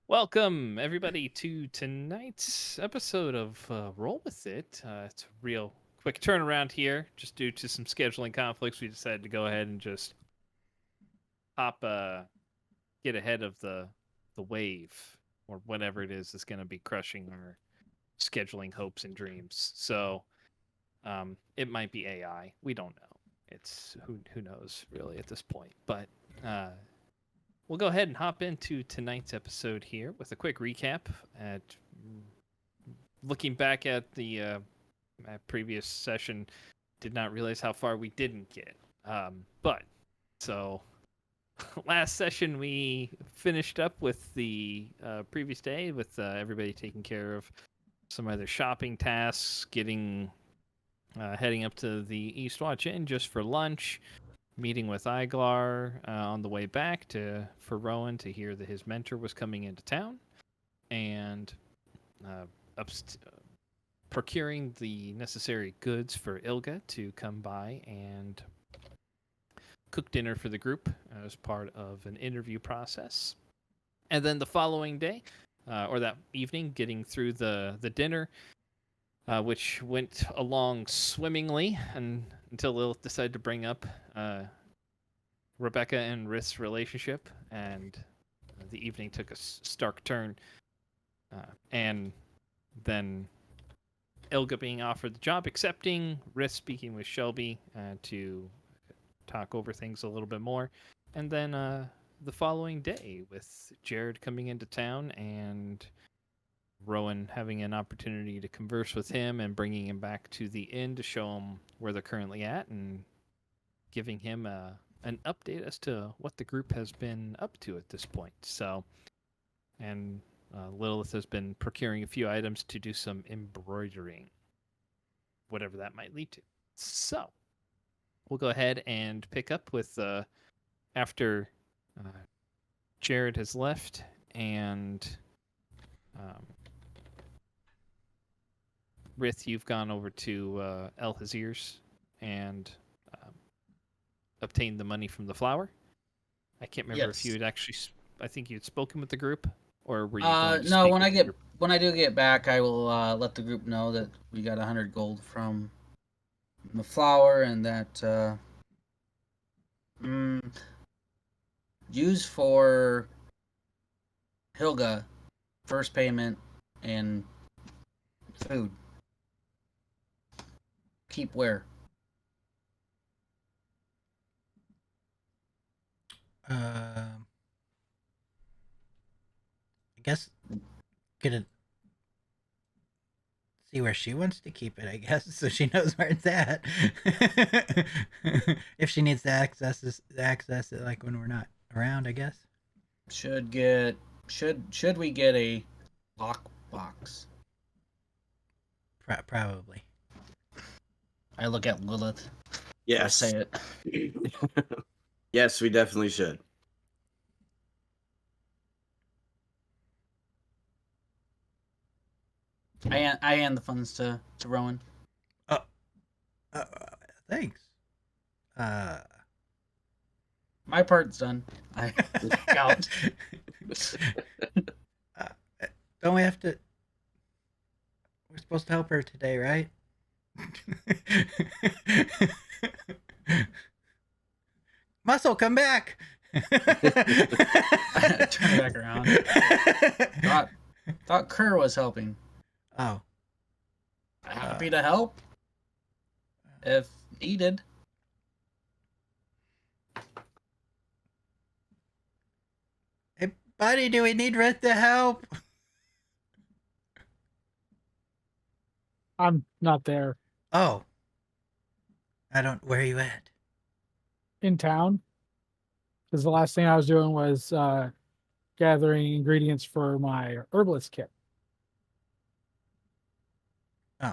Welcome, everybody, to tonight's episode of Roll With It. It's a real quick turnaround here. Just due to some scheduling conflicts, we decided to go ahead and just get ahead of the wave, or whatever it is that's going to be crushing our scheduling hopes and dreams. So it might be AI. We don't know. It's who knows really at this point. But we'll go ahead and hop into tonight's episode here with a quick recap at looking back at the previous session. Did not realize how far we didn't get. But so last session we finished up with the previous day with everybody taking care of some other shopping tasks, getting heading up to the Eastwatch Inn just for lunch, meeting with Iglar on the way back for Rowan to hear that his mentor was coming into town, and procuring the necessary goods for Ilga to come by and cook dinner for the group as part of an interview process. And then the following day, or that evening, getting through the dinner, which went along swimmingly until Lilith decided to bring up Rebecca and Rith's relationship, and the evening took a stark turn. And then Ilga being offered the job, accepting, Rith speaking with Shelby to talk over things a little bit more, and then the following day with Jared coming into town and Rowan having an opportunity to converse with him and bringing him back to the inn to show him where they're currently at and giving him an update as to what the group has been up to at this point. So, and Lilith has been procuring a few items to do some embroidering, whatever that might lead to. So, we'll go ahead and pick up with after Jared has left and Rith, you've gone over to El Hazir's and obtained the money from the flower. I can't remember if you had actually. I think you had spoken with the group, or were you? Going to no. When I do get back, I will let the group know that we got 100 gold from the flower, and that use for Hilga first payment and food. Keep where? I guess gonna see where she wants to keep it, I guess, so she knows where it's at. If she needs to access it like when we're not around, I guess. Should we get a lock box? Probably. I look at Lilith. Yes. Say it. Yes, we definitely should. I hand the funds to Rowan. Thanks. My part's done. I out. Don't we have to? We're supposed to help her today, right? Muscle, come back! Turn back around. Thought Kerr was helping. Oh. Happy to help if needed. Hey, buddy, do we need Rith to help? I'm not there. Oh. Where are you at? In town. Because the last thing I was doing was gathering ingredients for my herbalist kit. Oh.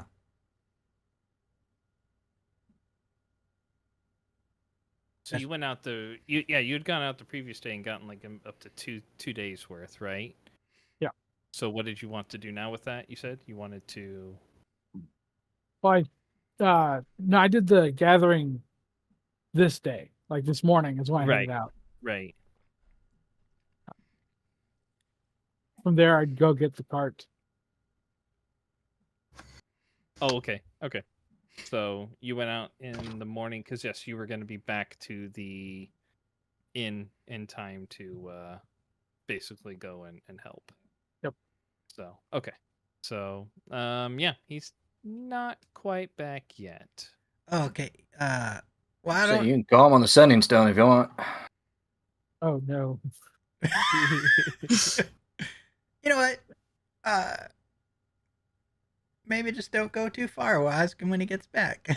So you went out you had gone out the previous day and gotten like up to two days worth, right? Yeah. So what did you want to do now with that? You said you wanted to. Well, no, I did the gathering this day, like this morning is when I headed out. Right. from there, I'd go get the cart. Oh, okay. Okay. So you went out in the morning because yes, you were going to be back to the inn in time to basically go and help. Yep. So okay. So yeah, he's not quite back yet. Okay. Well, I So don't. you can call him on the sending stone if you want. Oh no. You know what? Maybe just don't go too far. We'll ask him when he gets back.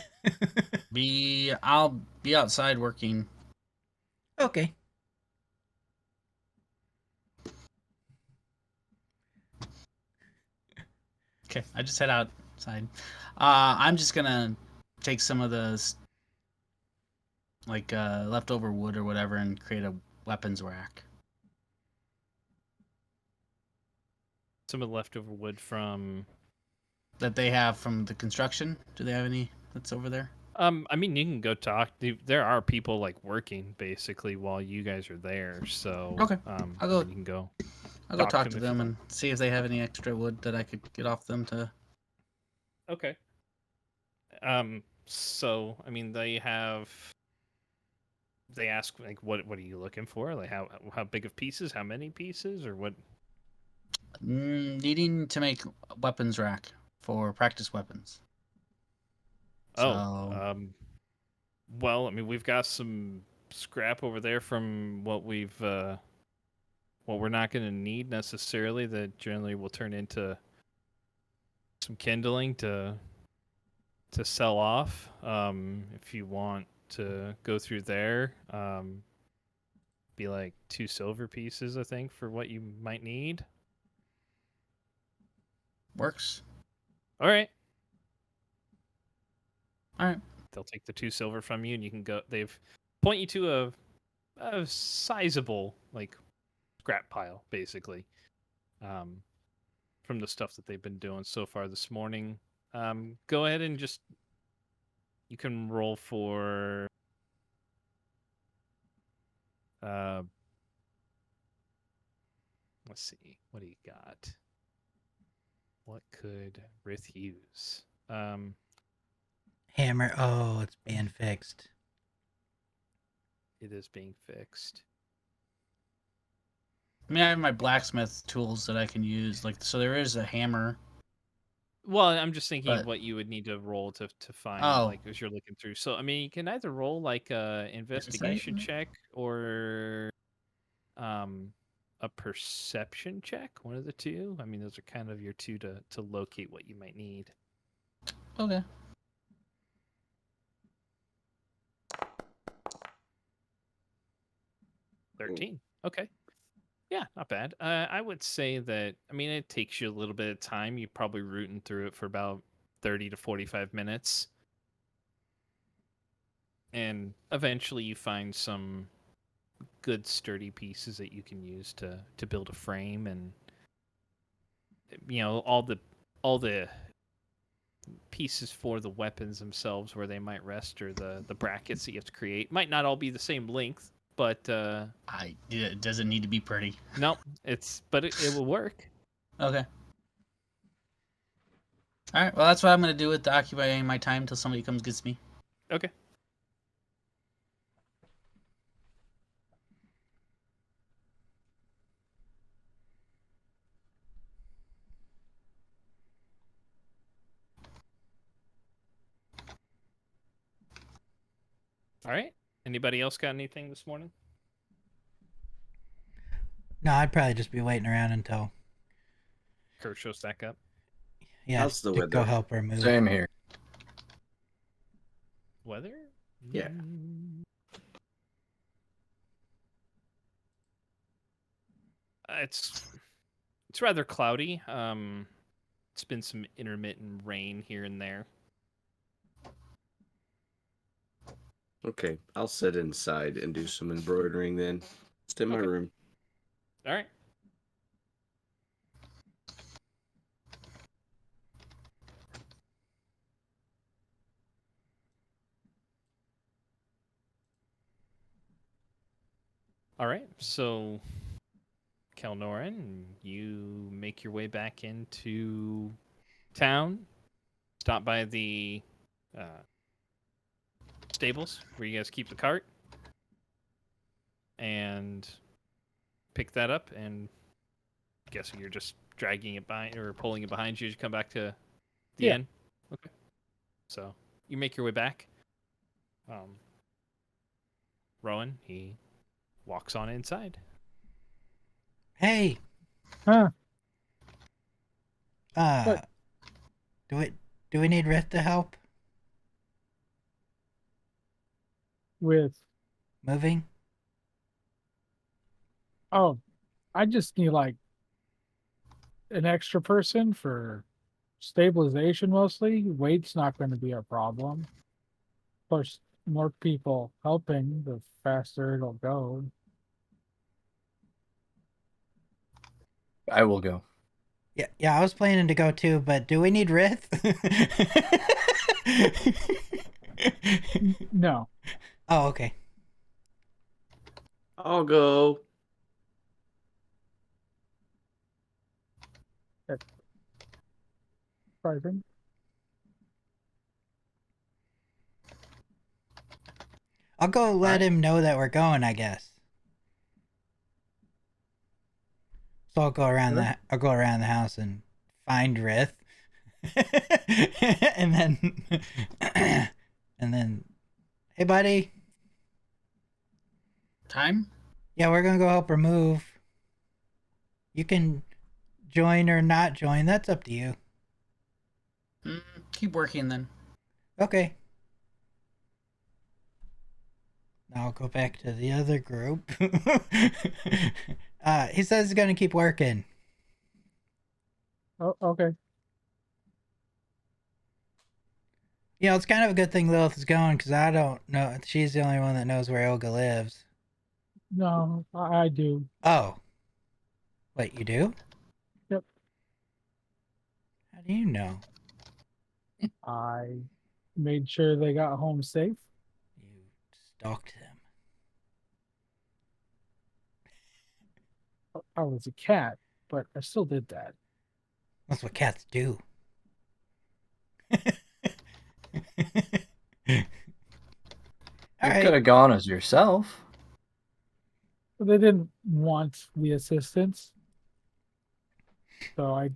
I'll be outside working. Okay. Okay, I just head outside. I'm just gonna take some of the leftover wood or whatever and create a weapons rack. Some of the leftover wood from. That they have from the construction. Do they have any that's over there? I mean, you can go talk. There are people like working basically while you guys are there. So Okay, I'll go- You can go. I'll go talk him to if you them want. and see if they have any extra wood that I could get off them to. Okay. So I mean, they have. They ask like, what are you looking for? Like, how big of pieces? How many pieces? Or what? Needing to make a weapons rack for practice weapons. Oh, So, well, I mean, we've got some scrap over there from what what we're not going to need necessarily. That generally will turn into some kindling to sell off. If you want to go through there, be like 2 silver pieces, I think, for what you might need. works. All right. All right. They'll take the 2 silver from you, and you can go. They've point you to a sizable like scrap pile, basically, from the stuff that they've been doing so far this morning. Go ahead and just you can roll for let's see, what do you got? What could Rith use? Hammer. Oh, it's being fixed. It is being fixed. I mean, I have my blacksmith tools that I can use. Like, so there is a hammer. Well, I'm just thinking But- what you would need to roll to find, Oh. like, as you're looking through. So, I mean, you can either roll like a investigation Insight? check or a perception check, one of the two. I mean, those are kind of your two to locate what you might need. Okay. 13. Okay. Yeah, not bad. I would say that, I mean, it takes you a little bit of time. You're probably rooting through it for about 30 to 45 minutes. And eventually you find some good sturdy pieces that you can use to build a frame, and all the pieces for the weapons themselves where they might rest, or the brackets that you have to create might not all be the same length, but It doesn't need to be pretty. no, but it will work. Okay. All right. Well, that's what I'm gonna do with occupying my time until somebody comes gets me. Okay. All right. Anybody else got anything this morning? No, I'd probably just be waiting around until Kurt shows back up. How's the to go weather? help her move. Same here. Weather? Yeah. It's rather cloudy. It's been some intermittent rain here and there. Okay, I'll sit inside and do some embroidering then. Just in my Okay. room. All right. All right. So Kelnoran, and you make your way back into town. Stop by the stables where you guys keep the cart, and pick that up. And guessing you're just dragging it by or pulling it behind you as you come back to the Yeah. inn. Okay. So you make your way back. Rowan, he walks on inside. Hey, Huh? uh, do we need Rith to help With moving? oh, I just need like an extra person for stabilization mostly. Weight's not going to be a problem. Of course, more people helping, the faster it'll go. I will go. Yeah, I was planning to go too, but do we need Rith? No. Oh, okay. I'll go. Surprising. I'll go let Alright. him know that we're going, I guess. So I'll go around Sure. the house and find Rith. and then hey buddy. Time? Yeah, we're gonna go help her move. You can join or not join, that's up to you. Keep working then. Okay. Now I'll go back to the other group. He says he's gonna keep working. Oh, okay. You know, it's kind of a good thing Lilith is going because I don't know. She's the only one that knows where Olga lives. No, I do. Oh. Wait, you do? Yep. How do you know? I made sure they got home safe. You stalked them. I was a cat, but I still did that. That's what cats do. All You could right. have gone as yourself. But they didn't want the assistance. So I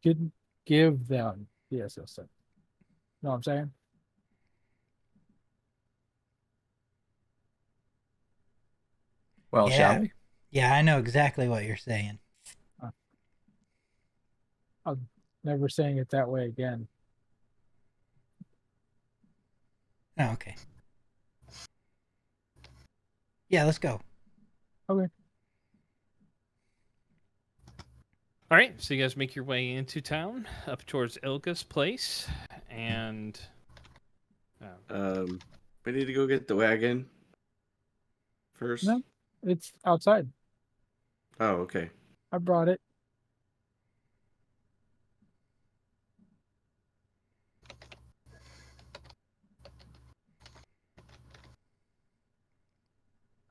didn't give them the assistance. Know what I'm saying? Well, Yeah. shall we? Yeah, I know exactly what you're saying. I'm never saying it that way again. Oh, okay. Yeah, let's go. Okay. All right, so you guys make your way into town, up towards Ilga's place, and We need to go get the wagon first. No, it's outside. Oh, okay. I brought it.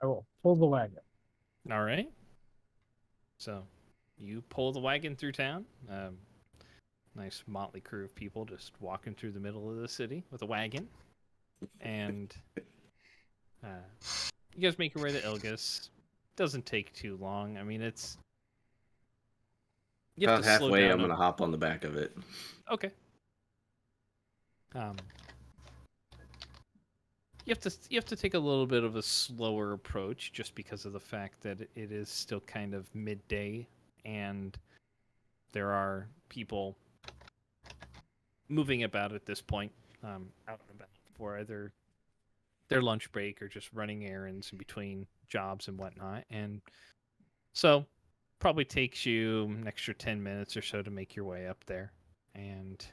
I will pull the wagon. all right. So you pull the wagon through town. Nice motley crew of people just walking through the middle of the city with a wagon, and you guys make your way to Ilga's. Doesn't take too long. I mean, it's you have About to slow halfway, down I'm a- gonna hop on the back of it. Okay. You have to take a little bit of a slower approach just because of the fact that it is still kind of midday and there are people moving about at this point, out and about for either their lunch break or just running errands in between jobs and whatnot. And so probably takes you an extra 10 minutes or so to make your way up there and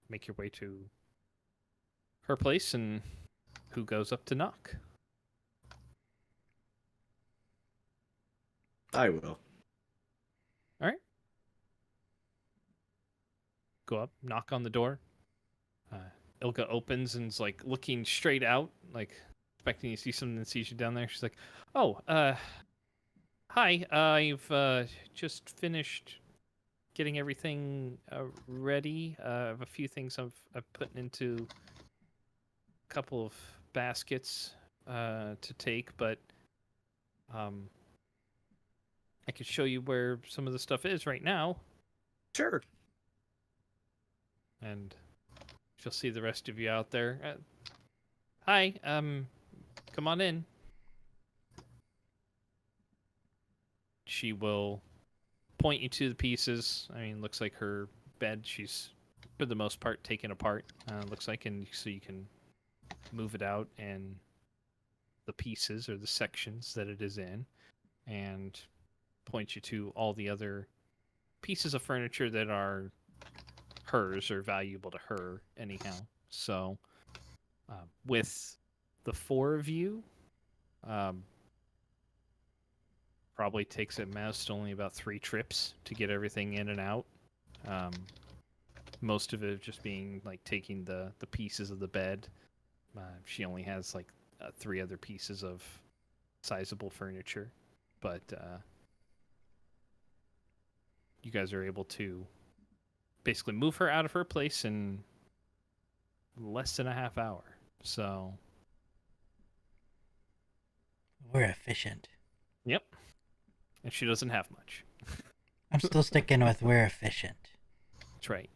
make your way to her place. And who goes up to knock? I will. All right. Go up, knock on the door. Ilka opens and is like looking straight out, like expecting to see something, and sees you down there. She's like, "Oh, Hi, I've just finished getting everything ready. I have a few things I've put into a couple of baskets to take, but um, I could show you where some of the stuff is right now, Sure. and she'll see the rest of you out there. Hi, come on in. She will point you to the pieces. I mean, looks like her bed, she's for the most part taken apart. Looks like, and so you can move it out and the pieces or the sections that it is in, and point you to all the other pieces of furniture that are hers or valuable to her anyhow. So with the four of you, probably takes at most only about 3 trips to get everything in and out. Most of it just being like taking the pieces of the bed. She only has like 3 other pieces of sizable furniture, but you guys are able to basically move her out of her place in less than a half hour. So, We're efficient. yep. And she doesn't have much. I'm still sticking with we're efficient. That's right.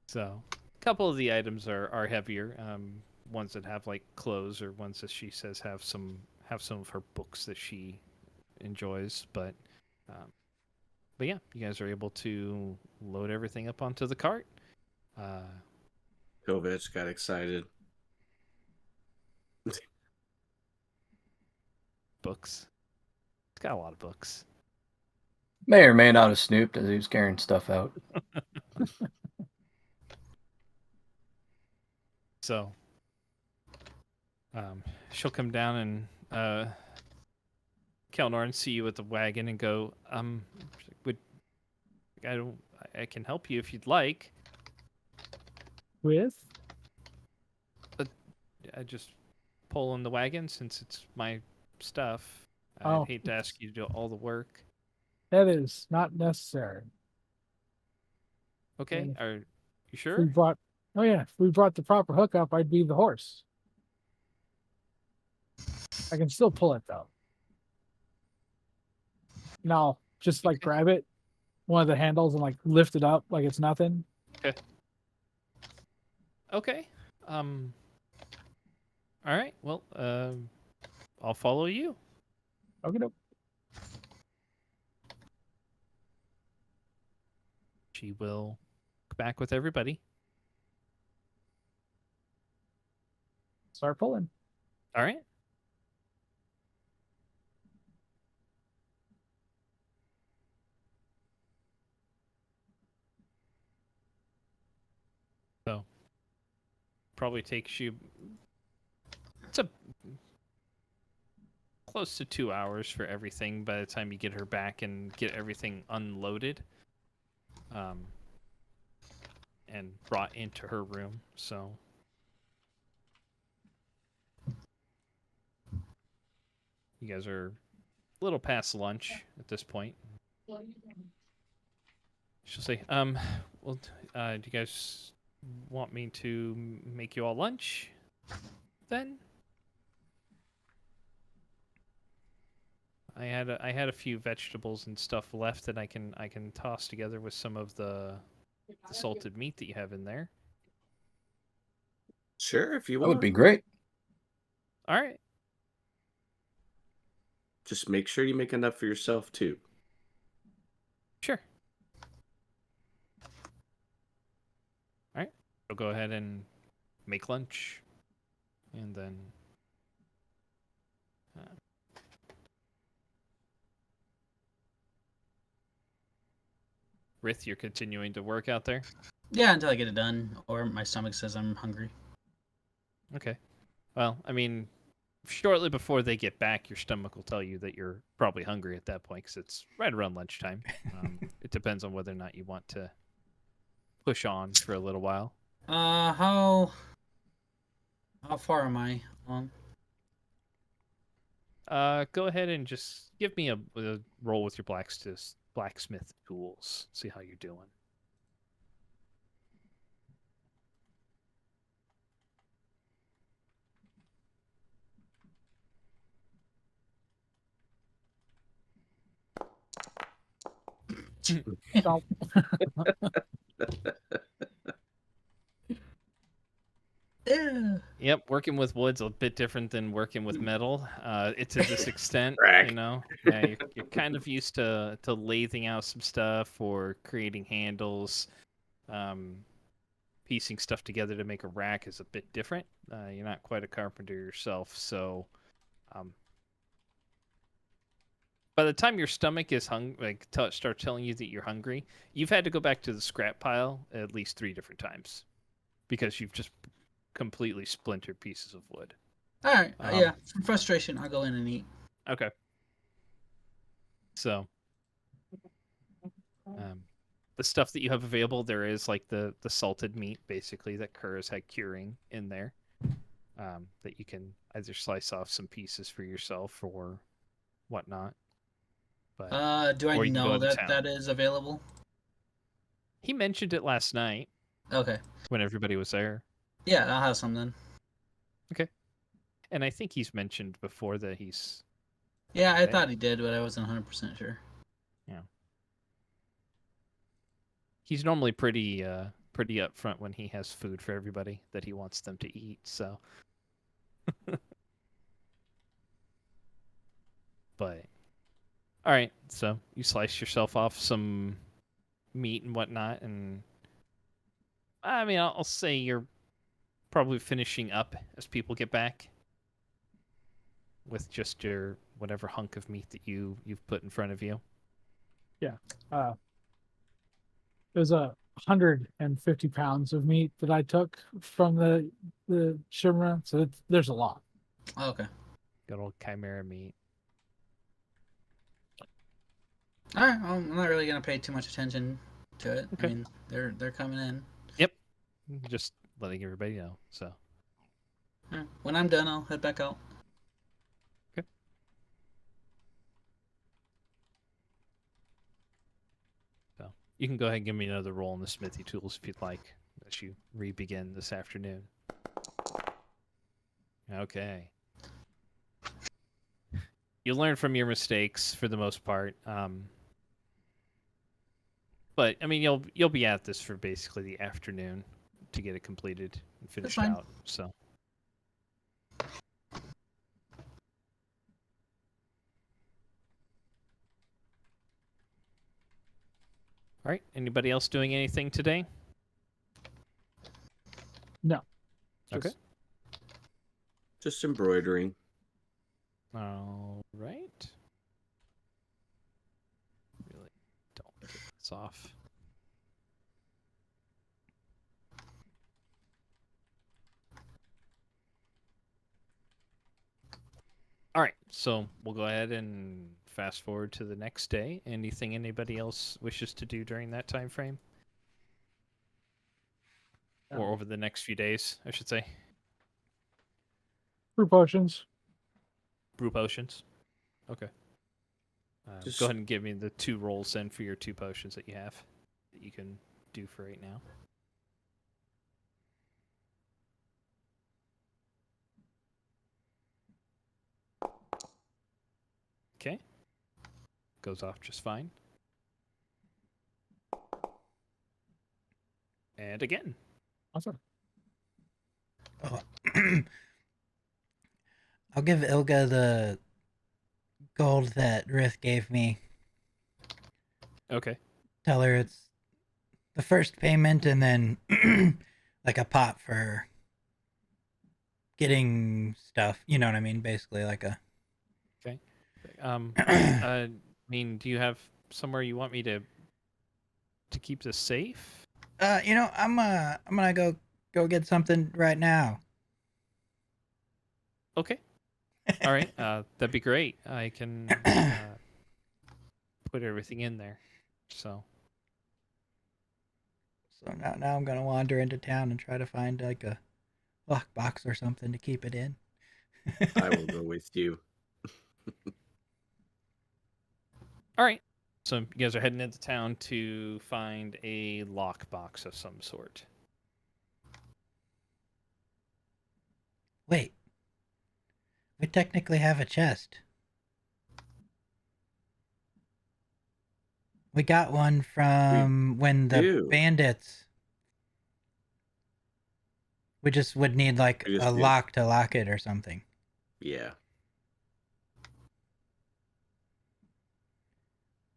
So, a couple of the items are heavier. Ones that have like clothes, or ones that she says have some of her books that she enjoys. But yeah, you guys are able to load everything up onto the cart. Kovacs got excited. Books. It's got a lot of books. May or may not have snooped as he was carrying stuff out. So, she'll come down and Kelnorn see you at the wagon and go, I can help you if you'd like. With? I just pull in the wagon since it's my stuff. Oh. I'd hate to ask you to do all the work. That is not necessary. Okay, Yeah. are you If we sure? brought, oh yeah, if we brought the proper hookup, I'd be the horse. I can still pull it though. Now, just like Okay. grab it, one of the handles, and like lift it up like it's nothing. Okay. All right. Well, I'll follow you. Okay, nope. She will come back with everybody. Start pulling. All right. So, probably takes you. It's a close to 2 hours for everything by the time you get her back and get everything unloaded, and brought into her room. So, you guys are a little past lunch at this point. She'll say, well, do you guys want me to make you all lunch then? I had a few vegetables and stuff left that I can toss together with some of the salted meat that you have in there. Sure, if you That want. would be great. All right. Just make sure you make enough for yourself too. Sure. All right. I'll go ahead and make lunch, and then Rith, you're continuing to work out there. Yeah, until I get it done, or my stomach says I'm hungry. Okay. Well, I mean, shortly before they get back, your stomach will tell you that you're probably hungry at that point because it's right around lunchtime. It depends on whether or not you want to push on for a little while. How far am I along? Go ahead and just give me a roll with your blacksmith tools. See how you're doing. Don't. Yeah. Yep, working with wood's a bit different than working with metal. To this extent, Crack. you know. Yeah, you're kind of used to lathing out some stuff or creating handles. Piecing stuff together to make a rack is a bit different. You're not quite a carpenter yourself, so by the time your stomach is start telling you that you're hungry, you've had to go back to the scrap pile at least 3 different times because you've just completely splintered pieces of wood. All right. Yeah. From frustration, I'll go in and eat. Okay. So, the stuff that you have available, there is like the salted meat, basically, that Kura's had curing in there. That you can either slice off some pieces for yourself or whatnot. But Do I or you can go know into that town. that is available? He mentioned it last night Okay. when everybody was there. Yeah, I'll have some then. And I think he's mentioned before that he's... Yeah, I Okay. thought he did, but I wasn't 100% sure. He's normally pretty upfront when he has food for everybody that he wants them to eat, so... But... Alright, so you slice yourself off some meat and whatnot, and... I mean, I'll say you're probably finishing up as people get back. With just your whatever hunk of meat that you've put in front of you. There's 150 pounds of meat that I took from the Shimra, so there's a lot. Okay. Good old chimera meat. All right. Well, I'm not really gonna pay too much attention to it. Okay. I mean, they're coming in. Just letting everybody know. So All right. When I'm done, I'll head back out. you can go ahead and give me another roll on the smithy tools if you'd like, as you re-begin this afternoon. Okay. You learn from your mistakes for the most part. But I mean, you'll be at this for basically the afternoon to get it completed and finished fine. out. So. All right. Anybody else doing anything today? No. Okay. Just embroidering. All right. Really don't get this off. All right, so we'll go ahead and fast forward to the next day. Anything anybody else wishes to do during that time frame? Or over the next few days, I should say. Brew potions. Brew potions. Okay. Just- Go ahead and give me the 2 rolls then for your 2 potions that you have that you can do for right now. Okay. Goes off just fine. And again. Awesome. Oh. I'll give Ilga the gold that Rith gave me. Okay. Tell her it's the first payment and then like a pot for getting stuff. You know what I mean? Basically like a... I mean, do you have somewhere you want me to keep this safe? You know, I'm gonna go get something right now. Okay. All right. That'd be great. I can put everything in there. So. So now I'm gonna wander into town and try to find like a lockbox or something to keep it in. I will go with you. All right. So you guys are heading into town to find a lockbox of some sort. Wait. We technically have a chest. We got one from when the do. bandits. We just would need like We just a need- lock to lock it or something. Yeah.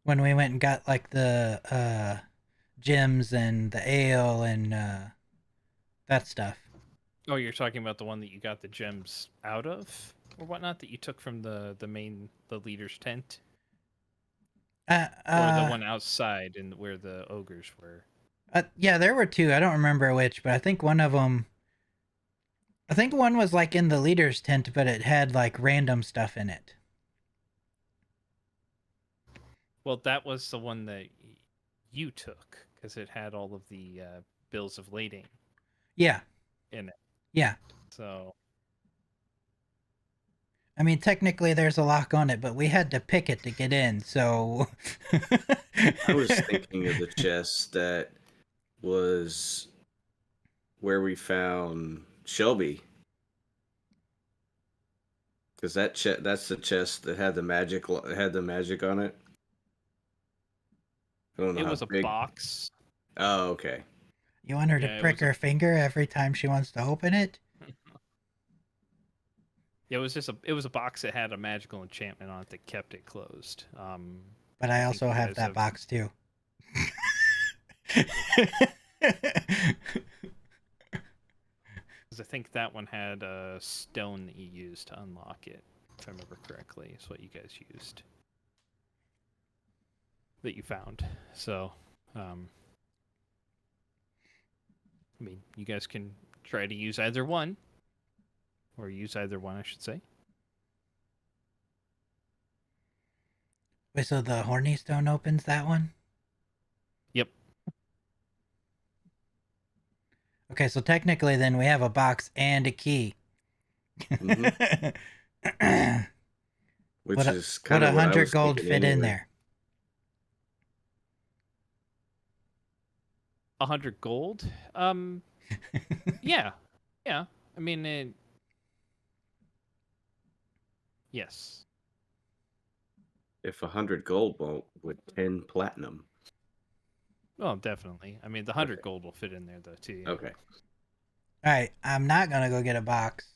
When we went and got like the gems and the ale and that stuff. Oh, you're talking about the one that you got the gems out of or whatnot that you took from the leader's tent? Or the one outside and where the ogres were? Yeah, there were two. I don't remember which, but I think one of them. I think one was like in the leader's tent, but it had like random stuff in it. Well, that was the one that you took because it had all of the bills of lading Yeah. in it. Yeah. So I mean, technically there's a lock on it, but we had to pick it to get in, so. I was thinking of the chest that was where we found Shelby. Because that's the chest that had the magic on it. I don't know it how was a big. box. Oh, okay. You want her Yeah, to it prick was her finger every time she wants to open it? Yeah, it was a box that had a magical enchantment on it that kept it closed. But I think also you have guys that box too. 'cause I think that one had a stone that you used to unlock it, if I remember correctly. Is what you guys used. That you found. So, I mean, you guys can try to use either one. Or use either one, I should say. Wait, so the horny stone opens that one? Yep. Okay, so technically then we have a box and a key. Mhm. Which Would is kind would of what I 100 was gold thinking fit in anyway. there? 100 gold? Yeah. Yeah. I mean, yes. If 100 gold won't, with 10 platinum. Oh, definitely. I mean, the 100 Okay. gold will fit in there, though, too. Yeah. Okay. Alright, I'm not gonna go get a box.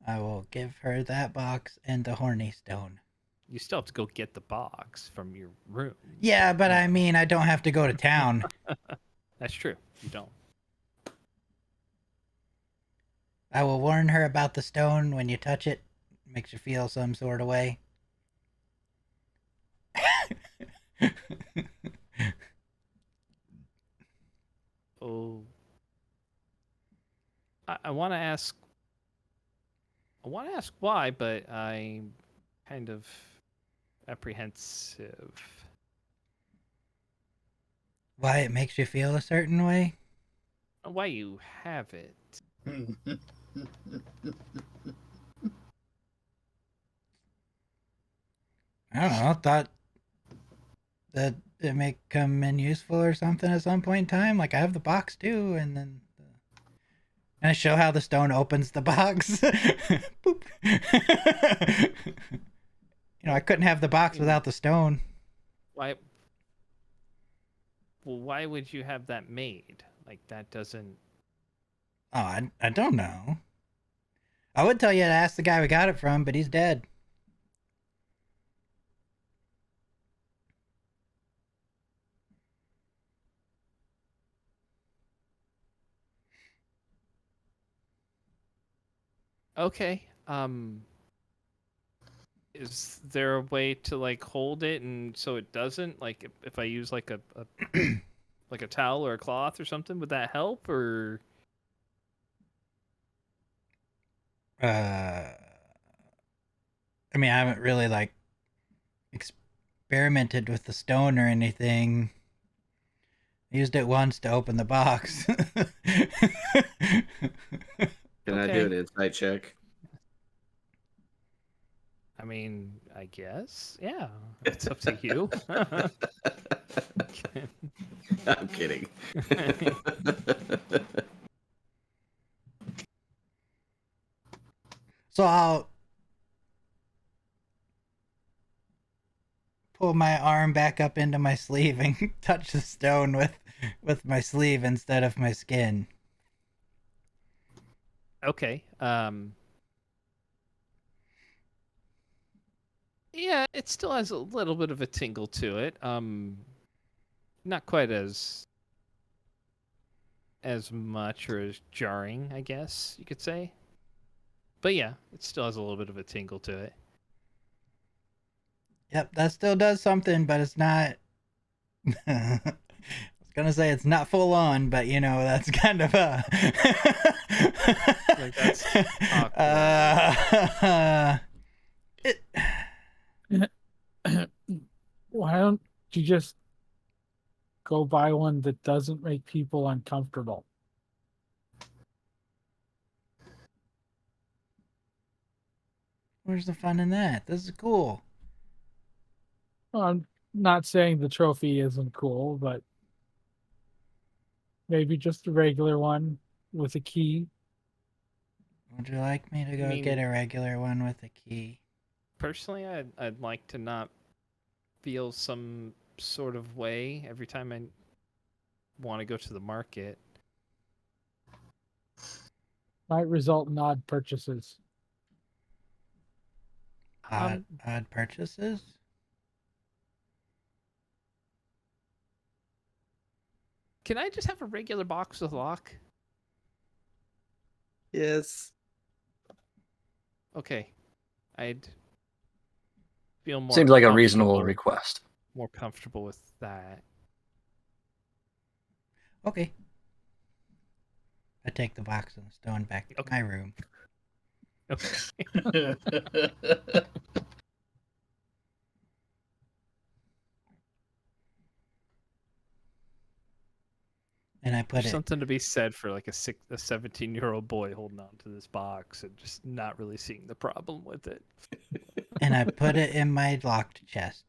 I will give her that box and the horny stone. You still have to go get the box from your room. Yeah, but I mean, I don't have to go to town. That's true. You don't. I will warn her about the stone when you touch it. Makes you feel some sort of way. Oh. I want to ask. I want to ask why, but I'm kind of apprehensive. Why it makes you feel a certain way? Why you have it? I don't know. Thought that it may come in useful or something at some point in time. Like I have the box too, and then and I show how the stone opens the box. Boop. You know, I couldn't have the box without the stone. Why? Well, why would you have that made? Like that doesn't. Oh, I don't know. I would tell you to ask the guy we got it from, but he's dead. Okay. Is there a way to like hold it and so it doesn't like if I use like a like a towel or a cloth or something, would that help or? I mean, I haven't really like experimented with the stone or anything. Used it once to open the box. Can I do Okay. an insight check? I mean, I guess. Yeah. It's up to you. I'm kidding. So I'll pull my arm back up into my sleeve and touch the stone with my sleeve instead of my skin. Okay. Yeah, it still has a little bit of a tingle to it. Not quite as much or as jarring, I guess you could say. But yeah, it still has a little bit of a tingle to it. Yep, that still does something, but it's not. I was gonna say it's not full on, but you know that's kind of a. Like, that's it. Why don't you just go buy one that doesn't make people uncomfortable? Where's the fun in that? This is cool. Well, I'm not saying the trophy isn't cool, but maybe just a regular one with a key. Would you like me to go get a regular one with a key? Personally, I'd like to not feel some sort of way every time I want to go to the market. Might result in odd purchases. Odd purchases? Can I just have a regular box with lock? Yes. Okay. I'd feel more Seems like a reasonable comfortable- request. More comfortable with that. Okay. I take the box and the stone back to my room. Okay. And I put There's it. something to be said for like a 17-year-old boy holding on to this box and just not really seeing the problem with it. And I put it in my locked chest.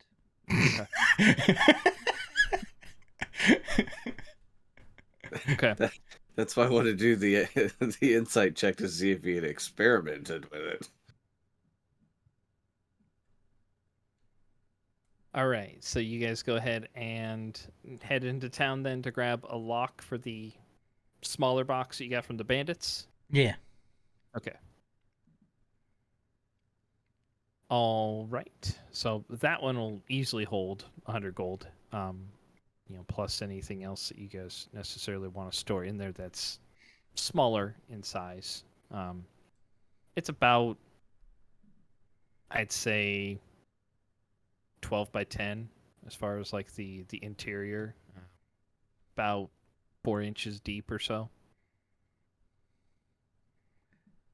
Okay. That's why I want to do the the insight check to see if he had experimented with it. All right. So you guys go ahead and head into town then to grab a lock for the smaller box that you got from the bandits. Yeah. Okay. All right. So that one will easily hold 100 gold. Plus anything else that you guys necessarily want to store in there that's smaller in size. It's about, I'd say, 12 by 10 as far as like the interior. About 4 inches deep or so.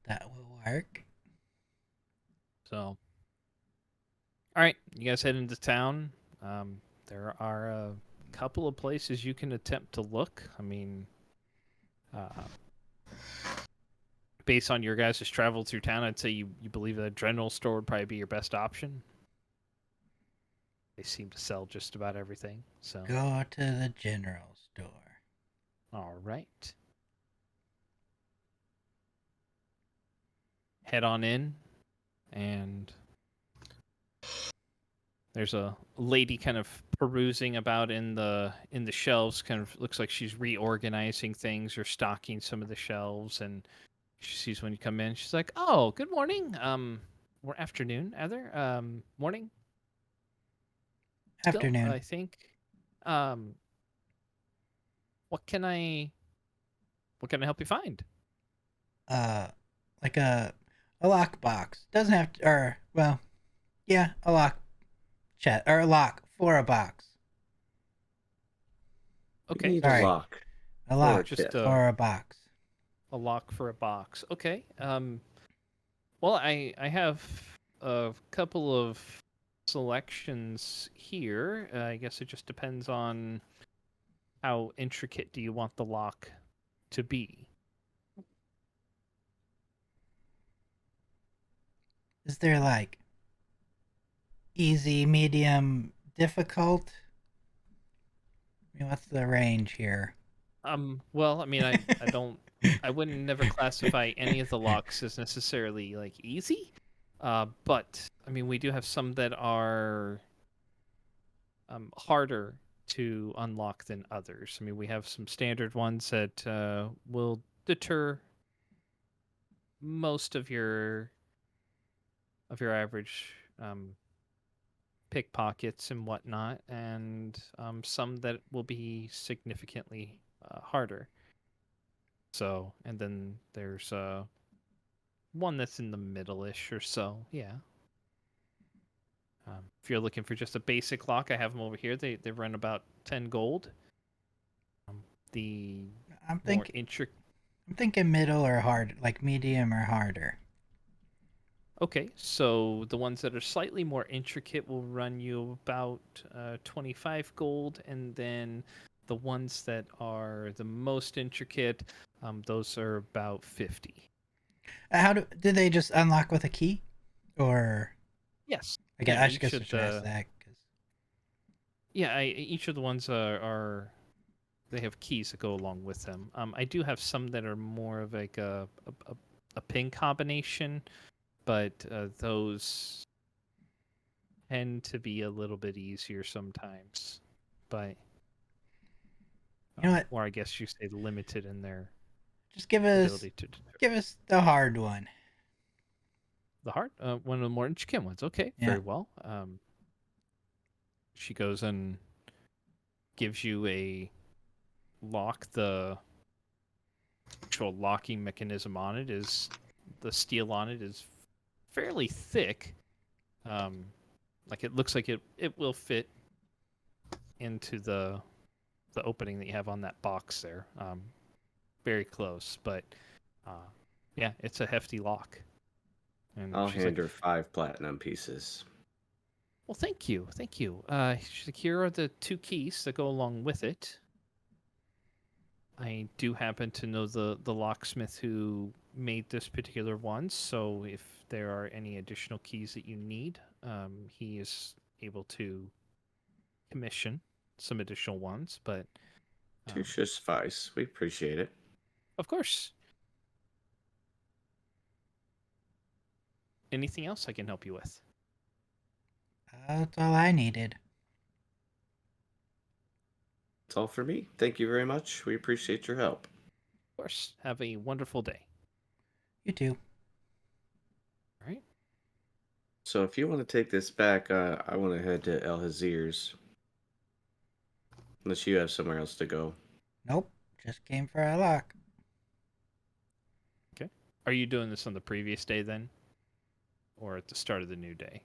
That will work. So, all right, you guys head into town. There are a couple of places you can attempt to look. I mean, based on your guys' travel through town, I'd say you believe the general store would probably be your best option. They seem to sell just about everything. So Go to the general store. all right. Head on in, and there's a lady kind of perusing about in the shelves. Kind of looks like she's reorganizing things or stocking some of the shelves. And she sees when you come in. She's like, "Oh, good morning. Or afternoon, either. Morning. Still, Afternoon. I think. What can I help you find?" Like a lockbox. Doesn't have to, or well, yeah, a lock chat or a lock for a box. Okay. We need Sorry. a lock. A lock Just for a box. a lock for a box. Okay. Well, I have a couple of selections here. I guess it just depends on how intricate do you want the lock to be. Is there like easy, medium, difficult? I mean, what's the range here? Well, I mean, I wouldn't never classify any of the locks as necessarily like easy. But I mean, we do have some that are harder to unlock than others. I mean, we have some standard ones that will deter most of your average pickpockets and whatnot, and some that will be significantly harder. So, and then there's one that's in the middle-ish or so. Yeah. If you're looking for just a basic lock, I have them over here. They run about 10 gold. The I'm more thinking intricate. I'm thinking middle or hard, like medium or harder. Okay, so the ones that are slightly more intricate will run you about 25 gold, and then the ones that are the most intricate, those are about 50. How do they just unlock with a key, or Yes. I guess Yeah, I each guess I of should ask the that 'cause- each of the ones are they have keys that go along with them. I do have some that are more of like a pin combination, but those tend to be a little bit easier sometimes. But You know what? or I guess you say limited in their Just ability to deter. give us the hard one. The heart, one of the more intricate ones. Okay, Yeah. very well. She goes and gives you a lock. The actual locking mechanism on it is the steel on it is fairly thick. Like it looks like it will fit into the opening that you have on that box there. Very close, but yeah, it's a hefty lock. And I'll she's hand like, her 5 platinum pieces. well, thank you, thank you. She's like, here are the 2 keys that go along with it. I do happen to know the locksmith who made this particular one, so if there are any additional keys that you need, he is able to commission some additional ones. But 2 should suffice. We appreciate it. of course, anything else I can help you with? That's all I needed. That's all for me. Thank you very much. We appreciate your help. Of course, have a wonderful day. You too. All right. So if you want to take this back, I want to head to El Hazir's. Unless you have somewhere else to go. Nope. Just came for a lock. Okay. Are you doing this on the previous day then? Or at the start of the new day?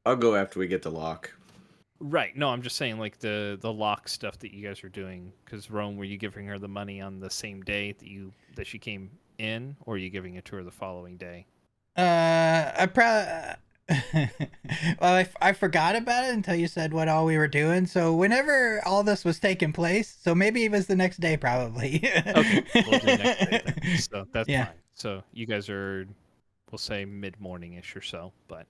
I'll go after we get the lock. Right. No, I'm just saying like the lock stuff that you guys are doing. Because Rome, were you giving her the money on the same day that she came in, or are you giving it to her the following day? I probably. Well, I forgot about it until you said what all we were doing. So whenever all this was taking place, so maybe it was the next day, probably. Okay, we'll do next day then. So that's Yeah. fine. So you guys are, we'll say mid-morning-ish or so. But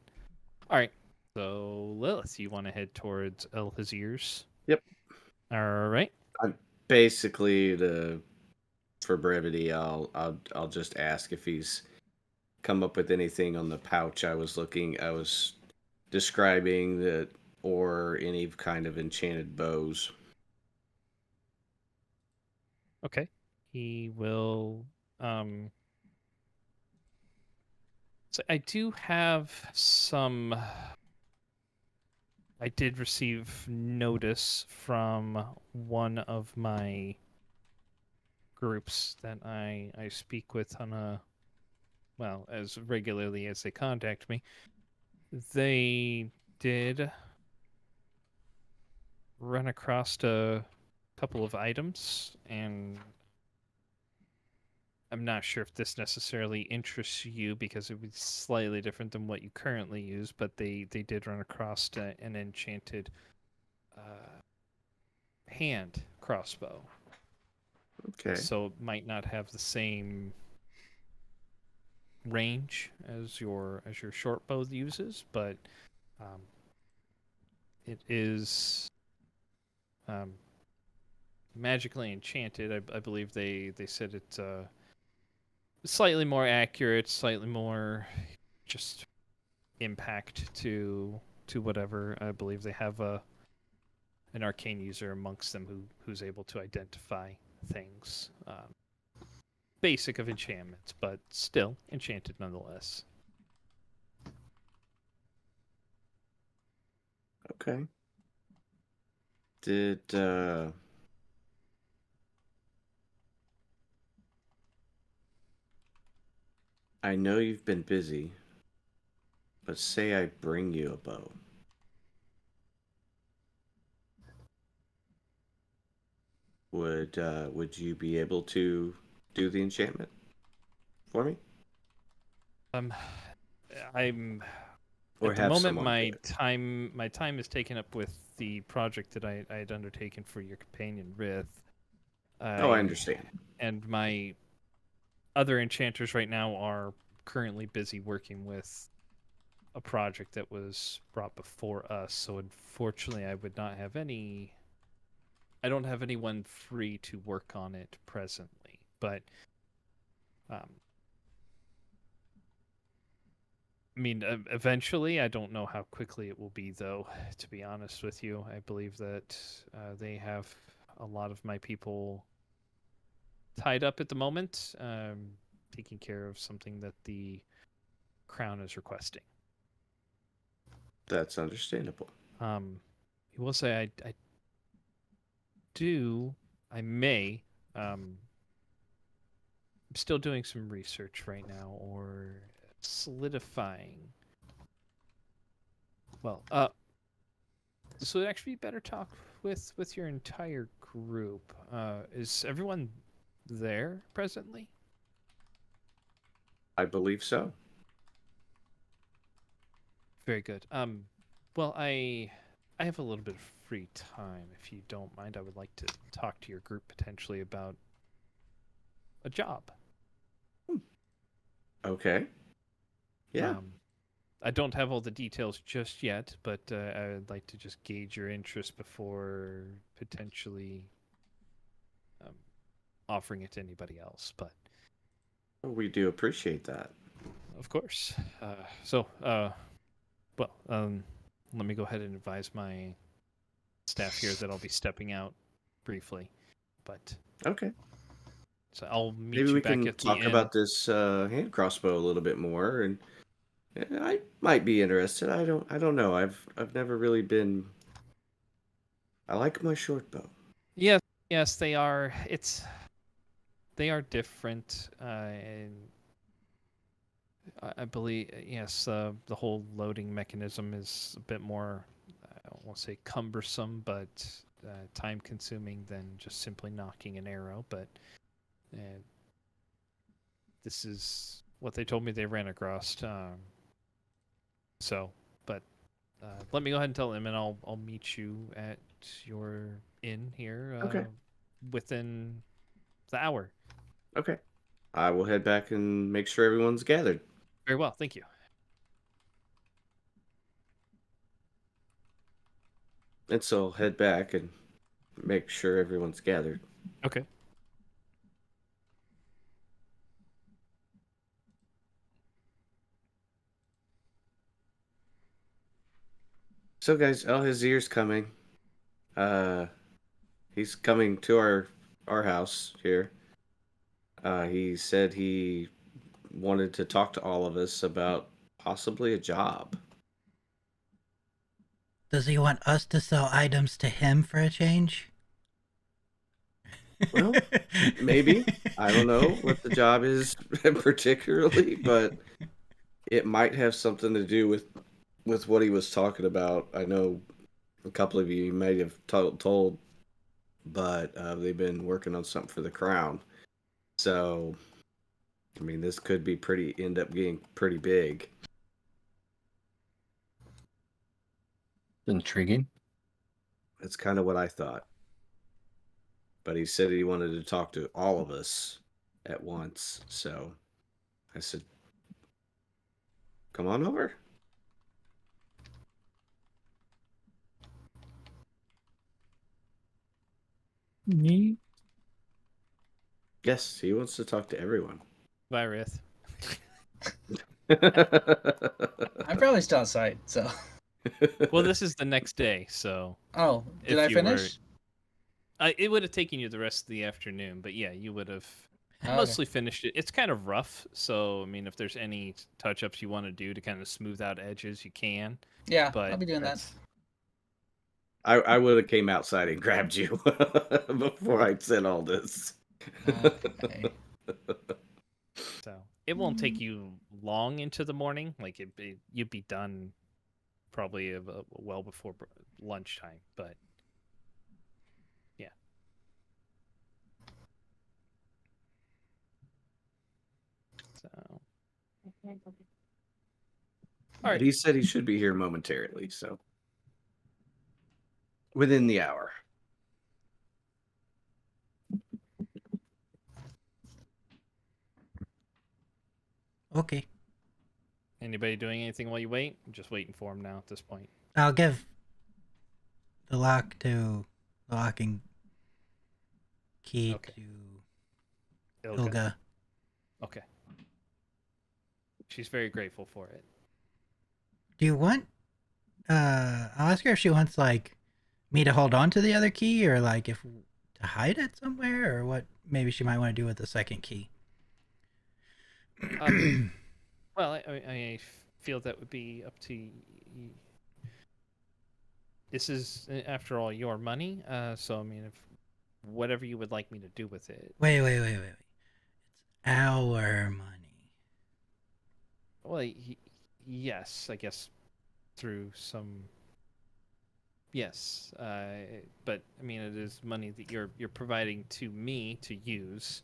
all right. So Lilith, you want to head towards El Hazir's? Yep. All right. Basically, for brevity, I'll just ask if he's come up with anything on the pouch I was describing that, or any kind of enchanted bows. Okay. He will. So I do have some. I did receive notice from one of my groups that I speak with on a, well, as regularly as they contact me. They did run across a couple of items, and I'm not sure if this necessarily interests you because it would be slightly different than what you currently use, but they did run across an enchanted hand crossbow. Okay. So it might not have the same range as your short bow uses, but it is magically enchanted. I believe they said it's slightly more accurate, slightly more just impact to whatever. I believe they have an arcane user amongst them who's able to identify things. Basic of enchantments, but still enchanted nonetheless. Okay. Did I know you've been busy, but say I bring you a bow. Would you be able to do the enchantment for me? I'm Or at the have moment someone do it? my time is taken up with the project that I had undertaken for your companion Rith. Oh, I understand. And my other enchanters right now are currently busy working with a project that was brought before us. So unfortunately, I don't have anyone free to work on it presently. But I mean, eventually, I don't know how quickly it will be, though, to be honest with you. I believe that they have a lot of my people tied up at the moment, taking care of something that the Crown is requesting. That's understandable. I will say I may, I'm still doing some research right now or solidifying. Well, this would actually be better talk with your entire group. Is everyone there presently? I believe so. Very good. Well, I have a little bit of free time. If you don't mind, I would like to talk to your group potentially about a job. Okay. Yeah. I don't have all the details just yet, but I would like to just gauge your interest before potentially offering it to anybody else. But We do appreciate that. of course. Let me go ahead and advise my staff here that I'll be stepping out briefly. But Okay. so I'll meet Maybe you we back can at the talk inn. about this hand crossbow a little bit more, and I might be interested. I don't know. I've never really been. I like my short bow. Yes, they are. They are different, and I believe yes, the whole loading mechanism is a bit more. I won't say cumbersome, but time-consuming than just simply knocking an arrow. But uh, this is what they told me they ran across. But let me go ahead and tell them, and I'll meet you at your inn here Okay. within the hour. Okay. I will head back and make sure everyone's gathered. Very well, thank you. And so I'll head back and make sure everyone's gathered. Okay. So guys, El Hazir's coming. He's coming to our house here. He said he wanted to talk to all of us about possibly a job. Does he want us to sell items to him for a change? Well, maybe. I don't know what the job is particularly, but it might have something to do with what he was talking about. I know a couple of you may have told, but they've been working on something for the Crown. So, I mean, this could be end up getting pretty big. Intriguing. That's kind of what I thought. But he said he wanted to talk to all of us at once. So I said, come on over. Me? Yes, he wants to talk to everyone. Bye, Rith. I'm probably still outside, so. Well, this is the next day, so Oh, did if I you were- finish? it would have taken you the rest of the afternoon, but yeah, you would have Okay. mostly finished it. It's kind of rough, so I mean, if there's any touch-ups you want to do to kind of smooth out edges, you can. Yeah, But I'll be doing that. that's- I would have came outside and grabbed you before I said all this. Okay. So it won't take you long into the morning. Like you'd be done probably well before lunchtime. But yeah. So. All But right. he said he should be here momentarily, so within the hour. Okay. Anybody doing anything while you wait? I'm just waiting for him now at this point. I'll give the lock to the locking key Okay. to Ilga. Ilga. Okay. She's very grateful for it. Do you want? I'll ask her if she wants like me to hold on to the other key, or like if to hide it somewhere, or what. Maybe she might want to do with the second key. Well, I feel that would be up to you. This is, after all, your money. So I mean, if whatever you would like me to do with it. Wait. It's our money. Well, yes, I guess through some. Yes, but I mean, it is money that you're providing to me to use.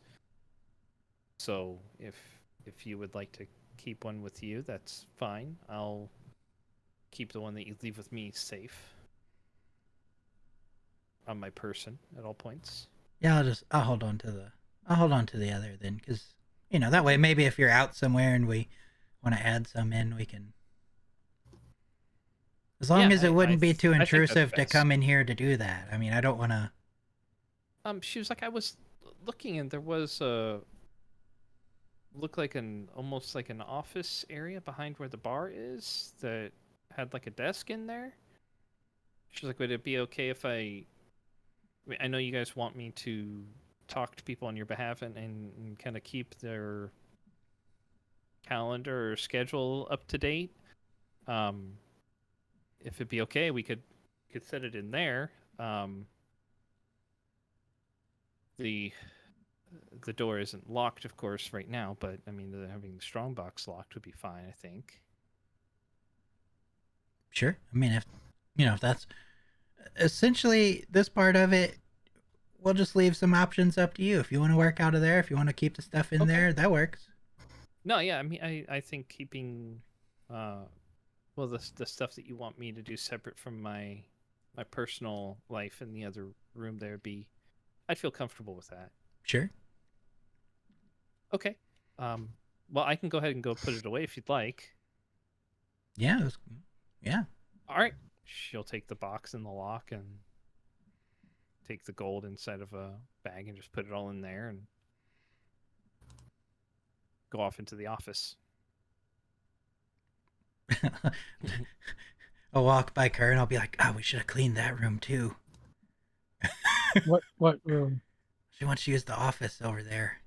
So if you would like to keep one with you, that's fine. I'll keep the one that you leave with me safe on my person at all points. Yeah, I'll hold on to the other then, because that way maybe if you're out somewhere and we want to add some in, we can. As long as it wouldn't be too I think that's intrusive to best. come in here to do that. I mean, I don't want to. She was like, I was looking and there was looked like almost like an office area behind where the bar is that had like a desk in there. She's like, would it be okay if I mean, I know you guys want me to talk to people on your behalf and kind of keep their calendar or schedule up to date. If it'd be okay, we could set it in there. The door isn't locked, of course, right now, but I mean, having the strongbox locked would be fine, I think. Sure. I mean, if that's essentially this part of it, we'll just leave some options up to you. If you want to work out of there, if you want to keep the stuff in there, that works. No, yeah, I mean, I think keeping, well, the stuff that you want me to do separate from my personal life in the other room there I'd feel comfortable with that. Sure. Okay. Well, I can go ahead and go put it away if you'd like. Yeah. Yeah. All right. She'll take the box and the lock and take the gold inside of a bag and just put it all in there and go off into the office. I'll walk by Kerr and I'll be like, we should have cleaned that room too. What room? She wants to use the office over there.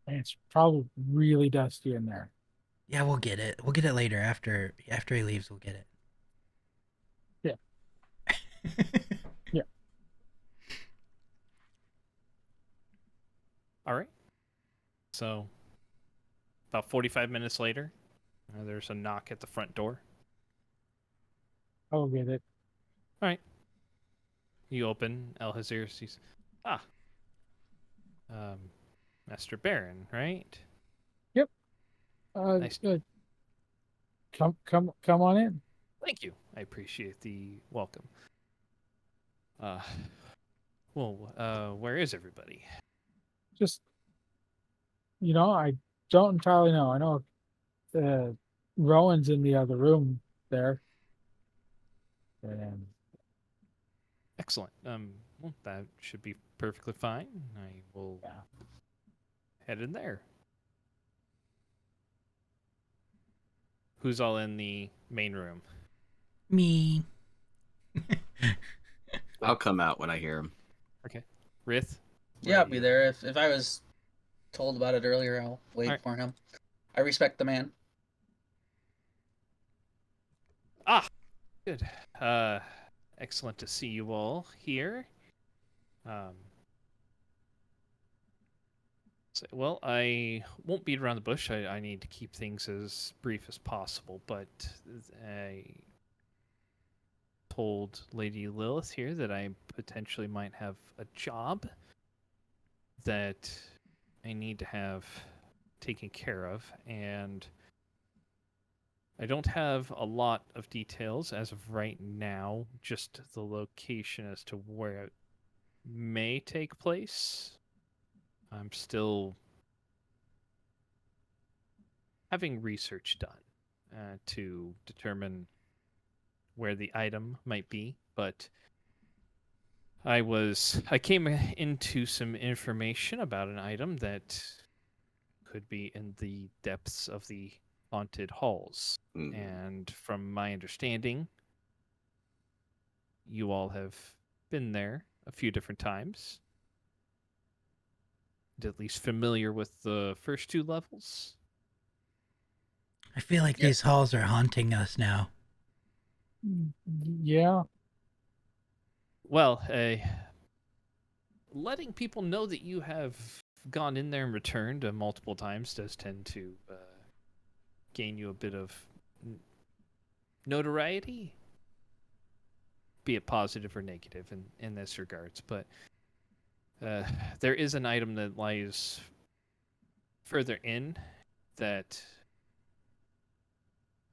And it's probably really dusty in there. Yeah, we'll get it. We'll get it later after he leaves. We'll get it. Yeah. All right. So, about 45 minutes later, there's a knock at the front door. I'll get it. All right. You open. El Hazir sees. Master Baron, right? Nice. Good. Come on in. Thank you. I appreciate the welcome. Where is everybody? Just, I don't entirely know. I know Rowan's in the other room there. And Excellent. Well, that should be perfectly fine. I will Yeah. head in there. Who's all in the main room? Me. I'll come out when I hear him. Rith? Yeah, I'll be you? there. If I was told about it earlier, I'll wait Alright. for him. I respect the man. Good. Excellent to see you all here. Well, I won't beat around the bush. I need to keep things as brief as possible, but I told Lady Lilith here that I potentially might have a job that I need to have taken care of, and I don't have a lot of details as of right now, just the location as to where it may take place. I'm still having research done to determine where the item might be, but I came into some information about an item that could be in the depths of the haunted halls. Mm. And from my understanding, you all have been there a few different times. At least familiar with the first two levels. I feel like Yeah. these halls are haunting us now. yeah, Well, letting people know that you have gone in there and returned multiple times does tend to gain you a bit of notoriety, be it positive or negative in this regards. But there is an item that lies further in that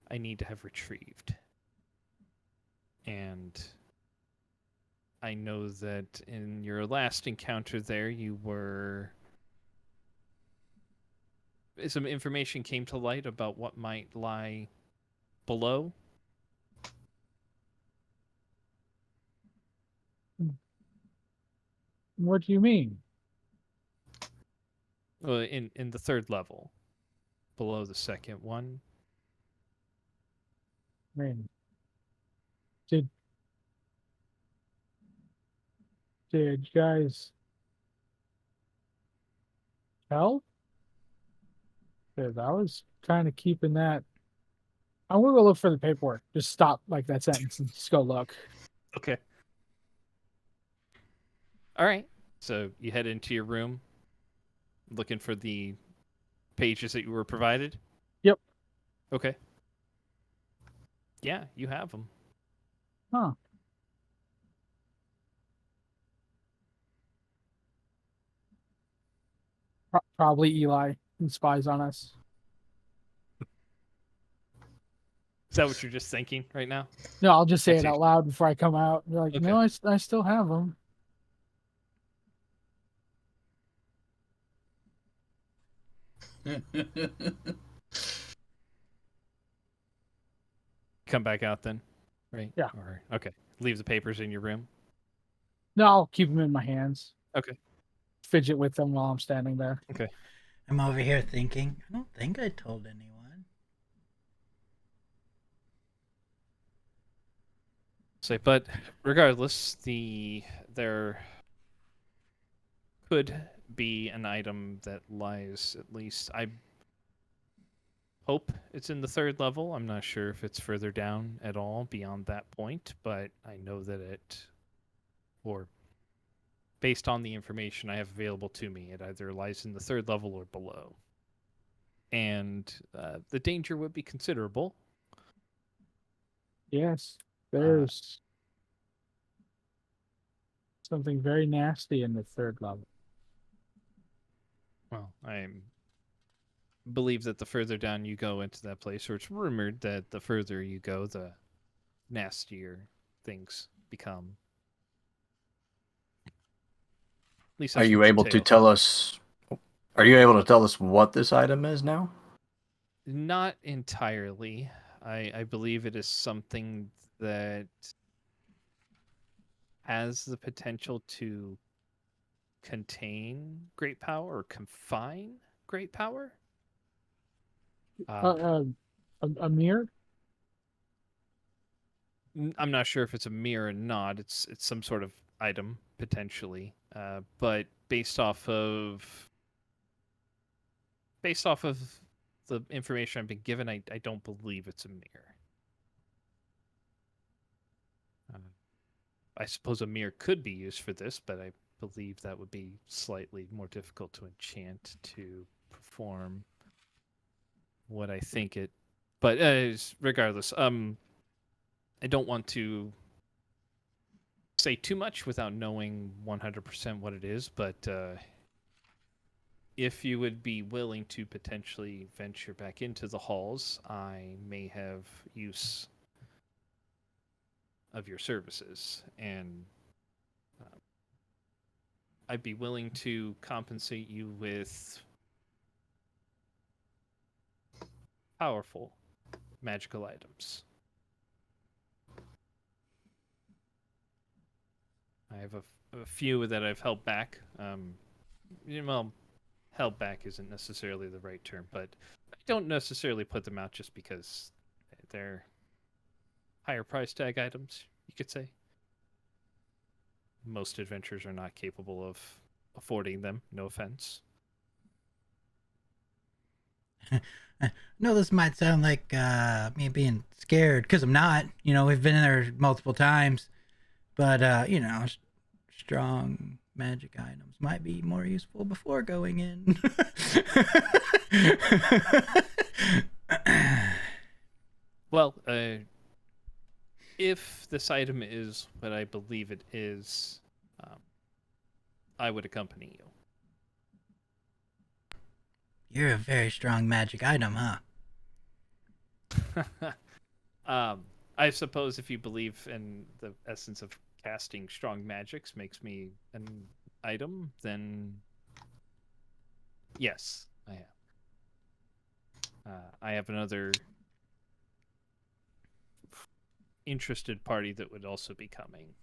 I need to have retrieved. And I know that in your last encounter there, some information came to light about what might lie below. what do you mean? In the third level, below the second one. I mean, did you guys tell? Because I was kind of keeping that. I'm gonna go look for the paperwork. Just stop like that sentence and just go look. Okay. All right. So you head into your room, looking for the pages that you were provided. Yep. Okay. Yeah, you have them. Huh. Probably Eli spies on us. Is that what you're just thinking right now? No, I'll just say I it see. out loud before I come out. You're like, Okay. no, I still have them. Come back out then, right? Yeah. Or okay, leave the papers in your room. No, I'll keep them in my hands. Okay. Fidget with them while I'm standing there. I'm over here thinking, I don't think I told anyone. But regardless, there could be an item that lies, at least I hope it's in the third level. I'm not sure if it's further down at all beyond that point, but I know that or based on the information I have available to me, it either lies in the third level or below. And the danger would be considerable. Yes, there's something very nasty in the third level. Well, I believe that the further down you go into that place, or it's rumored that the further you go, the nastier things become. At least Are that's you what the able to tale- tell us Are you able to tell us what this item is now? Not entirely. I believe it is something that has the potential to contain great power or confine great power. A mirror? I'm not sure if it's a mirror or not. It's some sort of item potentially, but based off of the information I've been given, I don't believe it's a mirror. I suppose a mirror could be used for this, but I believe that would be slightly more difficult to enchant to perform what I think it. But regardless, I don't want to say too much without knowing 100% what it is, but if you would be willing to potentially venture back into the halls, I may have use of your services, and I'd be willing to compensate you with powerful magical items. I have a few that I've held back. Well, held back isn't necessarily the right term, but I don't necessarily put them out just because they're higher price tag items, you could say. Most adventurers are not capable of affording them, no offense. No, this might sound like me being scared, because I'm not. You know, we've been in there multiple times. But, you know, strong magic items might be more useful before going in. Well, if this item is what I believe it is, I would accompany you. You're a very strong magic item, huh? I suppose if you believe in the essence of casting strong magics makes me an item, then yes, I have. I have another interested party that would also be coming,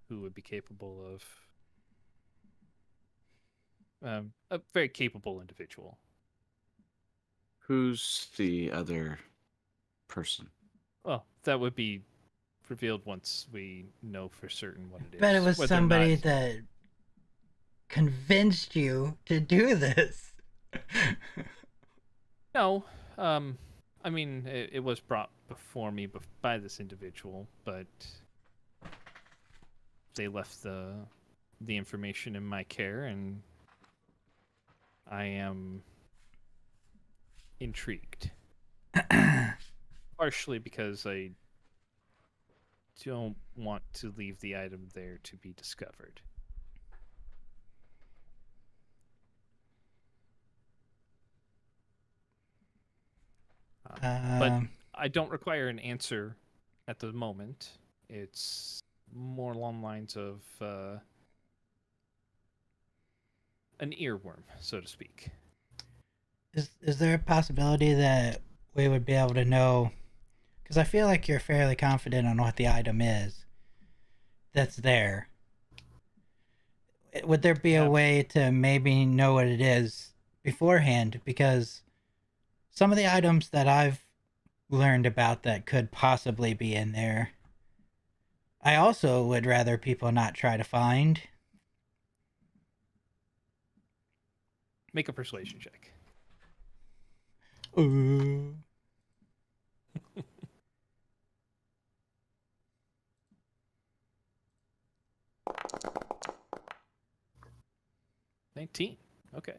who would be capable of a very capable individual. Who's the other person? Well, that would be revealed once we know for certain what it is. Bet it was Whether or somebody not- that convinced you to do this. No, I mean it was brought before me by this individual, but they left the information in my care, and I am intrigued. Partially because I don't want to leave the item there to be discovered. But I don't require an answer at the moment. It's more along the lines of an earworm, so to speak. Is there a possibility that we would be able to know? Because I feel like you're fairly confident on what the item is that's there. Would there be a way to maybe know what it is beforehand? Because some of the items that I've learned about that could possibly be in there, I also would rather people not try to find. Make a persuasion check. Ooh. $19. Okay.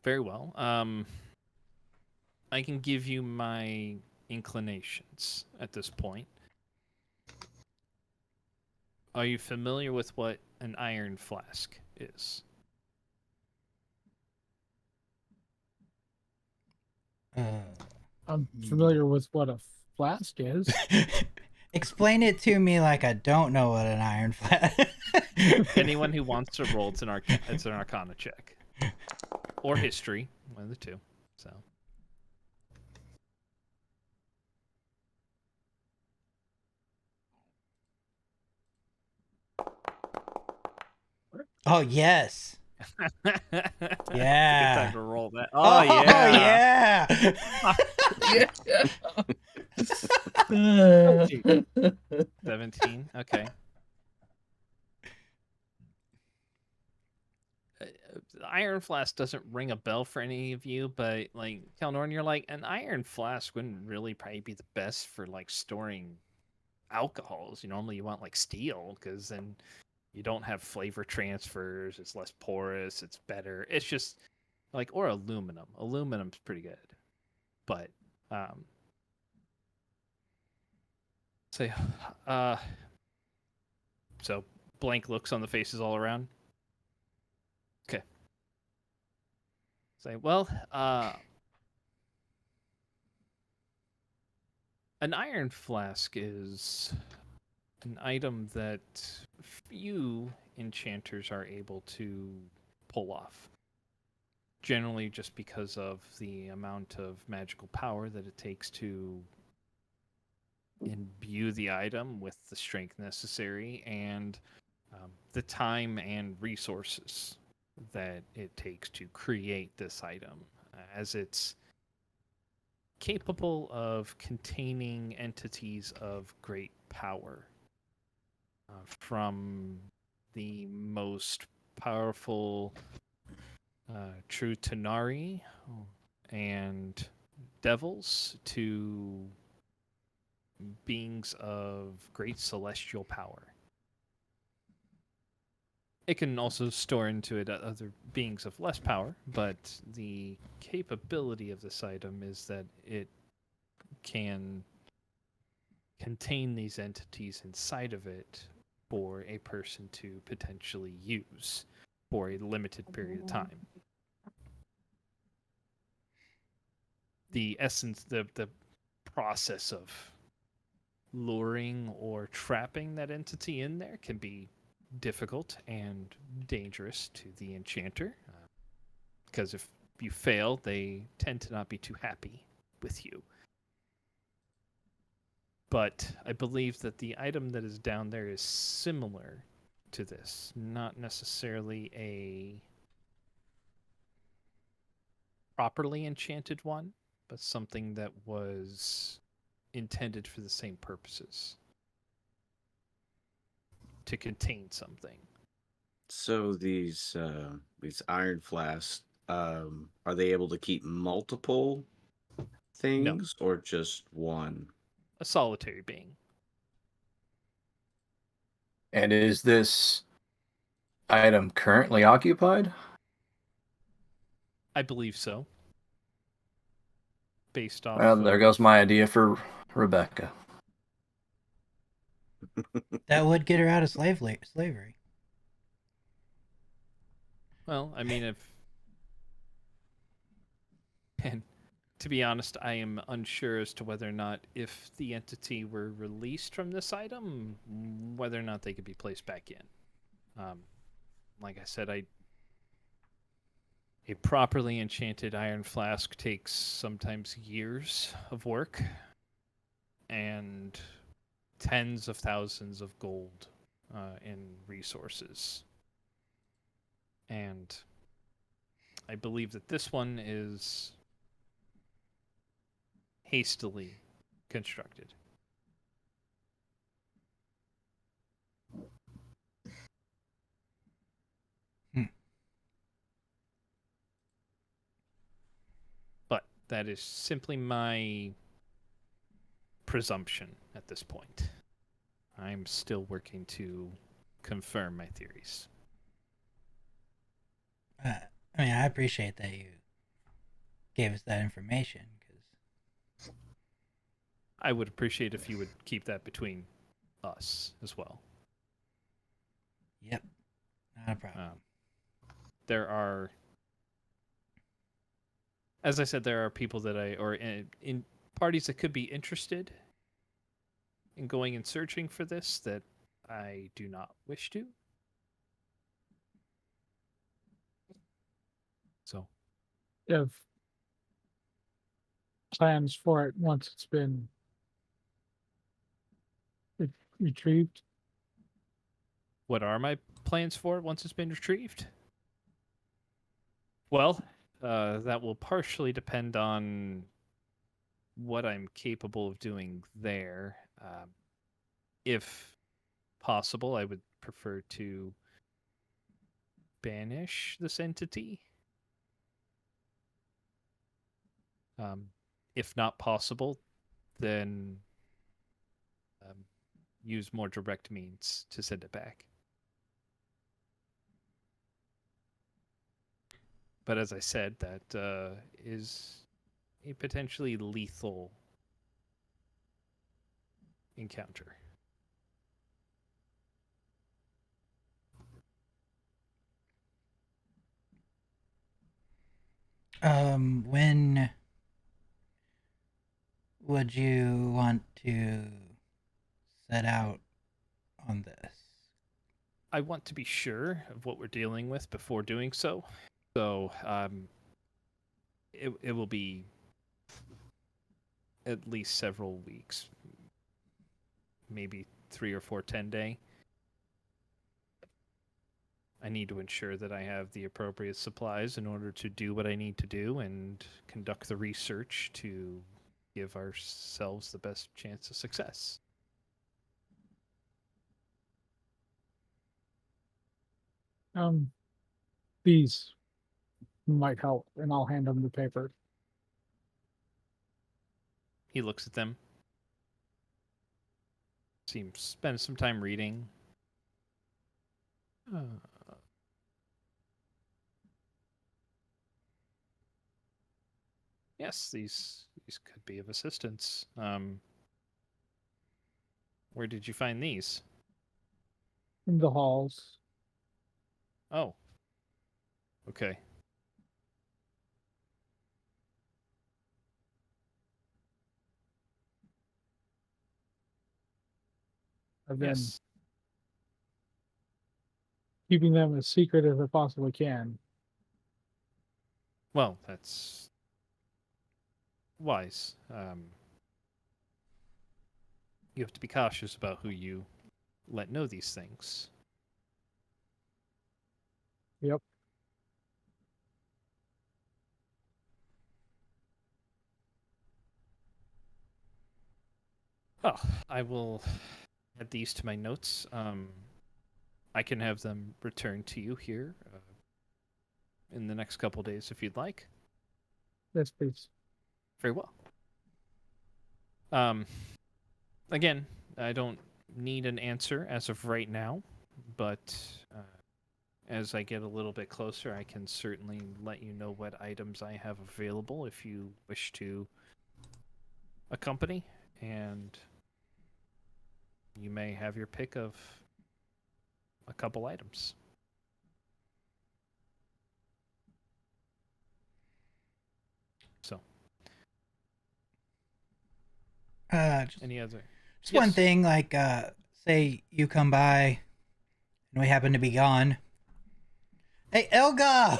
Very well. I can give you my inclinations at this point. Are you familiar with what an iron flask is? I'm familiar with what a flask is. Explain it to me like I don't know what an iron flask. Anyone who wants to roll, it's an Arcana check, or history, one of the two. So. Oh yes. It's a good Yeah. time to roll that. Oh, yeah. Yeah. 17. Okay. Iron Flask doesn't ring a bell for any of you, but like Kelnorn, you're like, an Iron Flask wouldn't really probably be the best for like storing alcohols. Normally you want like steel, because then you don't have flavor transfers. It's less porous. It's better. It's just like, or aluminum. Aluminum's pretty good, but say, so blank looks on the faces all around. Okay. Say, well, an iron flask is an item that few enchanters are able to pull off. Generally, just because of the amount of magical power that it takes to imbue the item with the strength necessary, and the time and resources that it takes to create this item, as it's capable of containing entities of great power, from the most powerful true Tanari and devils to beings of great celestial power. It can also store into it other beings of less power, but the capability of this item is that it can contain these entities inside of it for a person to potentially use for a limited period of time. The essence, the process of luring or trapping that entity in there can be difficult and dangerous to the enchanter, because if you fail, they tend to not be too happy with you. But I believe that the item that is down there is similar to this, not necessarily a properly enchanted one, but something that was intended for the same purposes, to contain something. So these iron flasks, are they able to keep multiple things or just one? A solitary being. And is this item currently occupied? I believe so. Based off. Well, there goes my idea for Rebecca. That would get her out of slavery. Well, I mean, and to be honest, I am unsure as to whether or not, if the entity were released from this item, whether or not they could be placed back in. Like I said, a properly enchanted iron flask takes sometimes years of work and tens of thousands of gold in resources. And I believe that this one is hastily constructed. But that is simply my presumption at this point. I'm still working to confirm my theories. I mean, I appreciate that you gave us that information, because I would appreciate if you would keep that between us as well. Yep, not a problem. There are, as I said, there are people that in parties that could be interested in going and searching for this that I do not wish to. So You have plans for it once it's been retrieved. what are my plans for it once it's been retrieved? Well, that will partially depend on what I'm capable of doing there. If possible, I would prefer to banish this entity. If not possible, then use more direct means to send it back. But as I said, that is a potentially lethal encounter. When would you want to set out on this? I want to be sure of what we're dealing with before doing so. So, it will be at least several weeks, maybe 3 or 4 10-day. I need to ensure that I have the appropriate supplies in order to do what I need to do and conduct the research to give ourselves the best chance of success. These might help, and I'll hand them the paper. He looks at them. Seems spend some time reading. Yes, these could be of assistance. Where did you find these? In the halls. Oh. Okay. I've been Yes. keeping them as secret as I possibly can. Well, that's wise. You have to be cautious about who you let know these things. Yep. Oh, I will add these to my notes. I can have them returned to you here in the next couple days if you'd like. Yes, please. Very well. Again, I don't need an answer as of right now, but as I get a little bit closer, I can certainly let you know what items I have available if you wish to accompany, and you may have your pick of a couple items. So, Just any other? one Yes. thing, like, say you come by and we happen to be gone. Hey, Elga!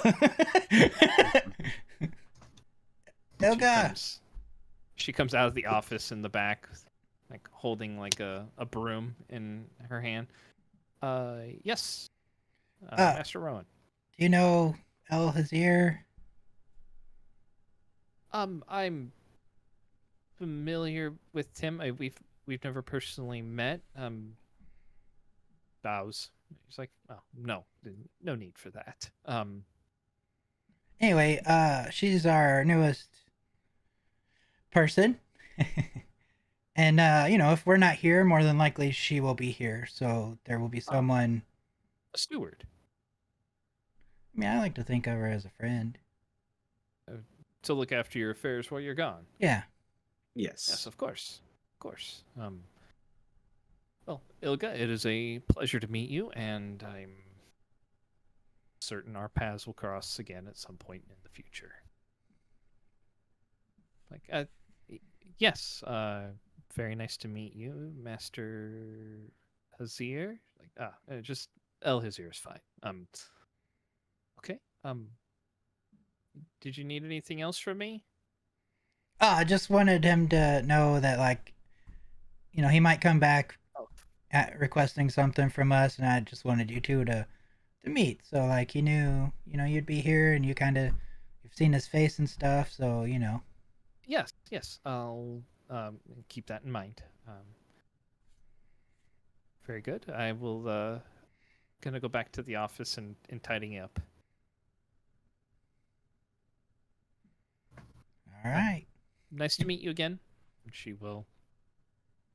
Elga! She comes out of the office in the back, like holding like a broom in her hand. Yes, Master Rowan. Do you know El Hazir? I'm familiar with Tim. We've never personally met. Bows. He's like, oh no, no need for that. Anyway, she's our newest person. And, if we're not here, more than likely she will be here. So there will be someone. A steward. I mean, I like to think of her as a friend. To look after your affairs while you're gone. Yeah. Yes, Yes. of course. Of course. Well, Ilga, it is a pleasure to meet you, and I'm certain our paths will cross again at some point in the future. Like, yes, very nice to meet you, Master Hazir. Like, just El Hazir is fine. Okay. Did you need anything else from me? Oh, I just wanted him to know that, like, he might come back Oh. requesting something from us, and I just wanted you two to meet. So, like, he knew, you'd be here, and you've seen his face and stuff. So, Yes. I'll keep that in mind. Very good. I will gonna go back to the office and tidying up. All right. Nice to meet you again. And she will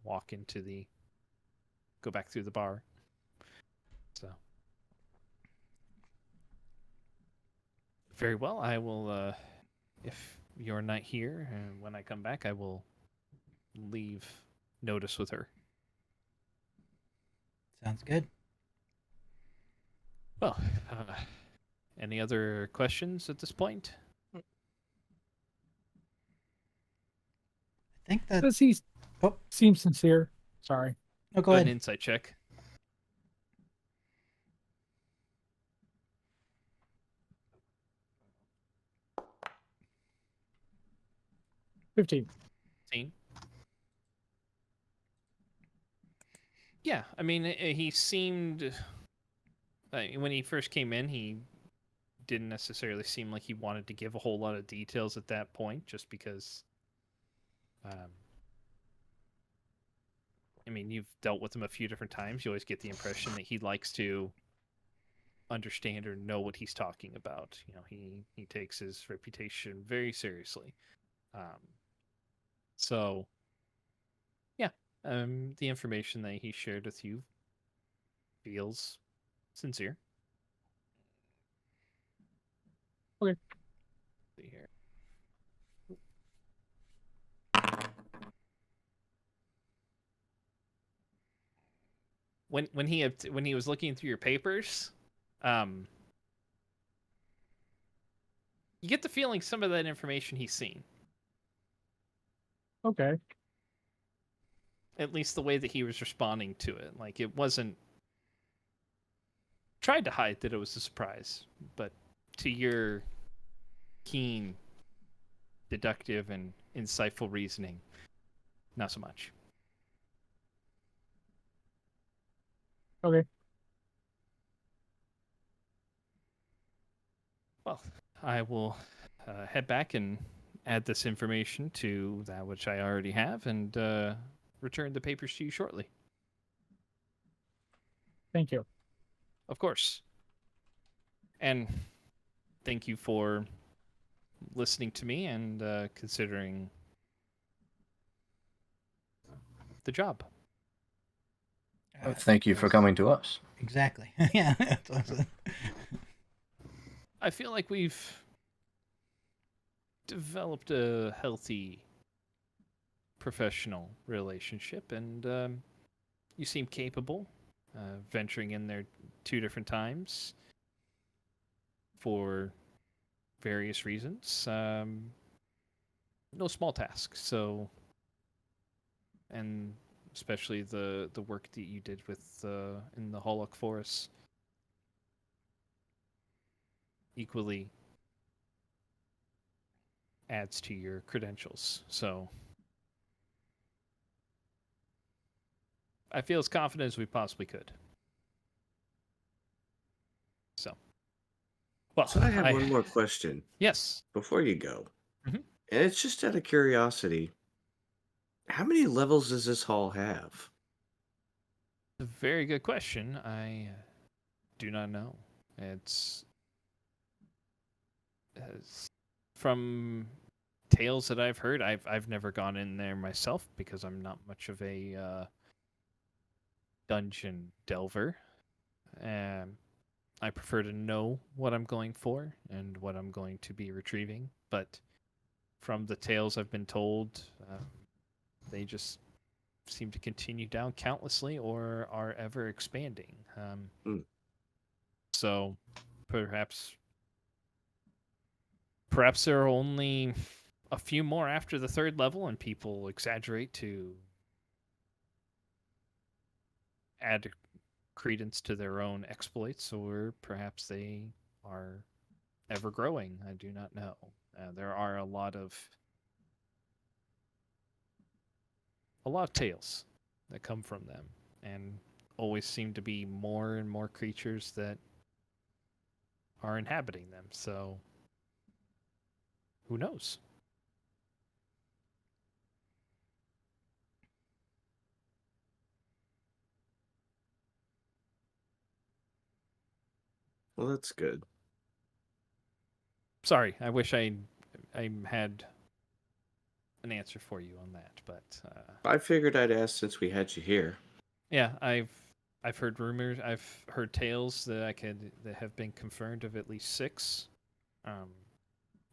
go back through the bar. So, very well. I will, if you're not here, and when I come back, I will leave notice with her. Sounds good. Well, any other questions at this point? I think that. Does he Oh. seem sincere? Sorry. No, go An ahead. insight check. 15. 15. Yeah, I mean, he seemed when he first came in, he didn't necessarily seem like he wanted to give a whole lot of details at that point, just because. I mean, you've dealt with him a few different times. You always get the impression that he likes to understand or know what he's talking about. He takes his reputation very seriously. So, yeah, the information that he shared with you feels sincere. Okay. See here. When he was looking through your papers, you get the feeling some of that information he's seen. Okay. At least the way that he was responding to it, like it wasn't. Tried to hide that it was a surprise, but to your keen, deductive, and insightful reasoning, not so much. Okay. Well, I will head back and add this information to that which I already have, and return the papers to you shortly. Thank you. Of course. And thank you for listening to me and considering the job. Thank you for coming to us. Exactly. Yeah. That's awesome. I feel like we've developed a healthy professional relationship, and you seem capable, venturing in there 2 different times for various reasons. No small task. So, and especially the work that you did with in the Hollock Forest, equally adds to your credentials. So I feel as confident as we possibly could. So, well, So I have one more question Yes. before you go. Mhm. And it's just out of curiosity. How many levels does this hall have? A very good question. I do not know. It's from tales that I've heard. I've never gone in there myself because I'm not much of a dungeon delver. I prefer to know what I'm going for and what I'm going to be retrieving. But from the tales I've been told, they just seem to continue down countlessly or are ever expanding. So perhaps there are only a few more after the 3rd level, and people exaggerate to add credence to their own exploits, or perhaps they are ever growing. I do not know. There are a lot of tales that come from them, and always seem to be more and more creatures that are inhabiting them. So who knows? Well, that's good. Sorry, I wish I had an answer for you on that, but I figured I'd ask since we had you here. yeah, I've heard rumors, I've heard tales that have been confirmed of at least 6.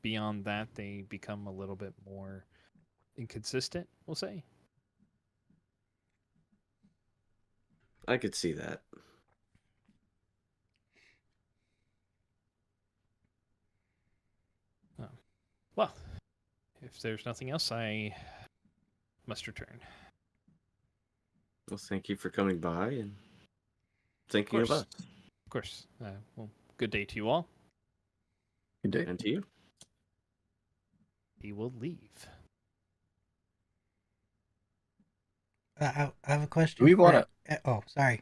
Beyond that, they become a little bit more inconsistent, we'll say. I could see that. Well, if there's nothing else, I must return. Well, thank you for coming by and thinking of us. Of course. Well, good day to you all. Good day. And to you. He will leave. I have a question. Do we want to? Oh, sorry.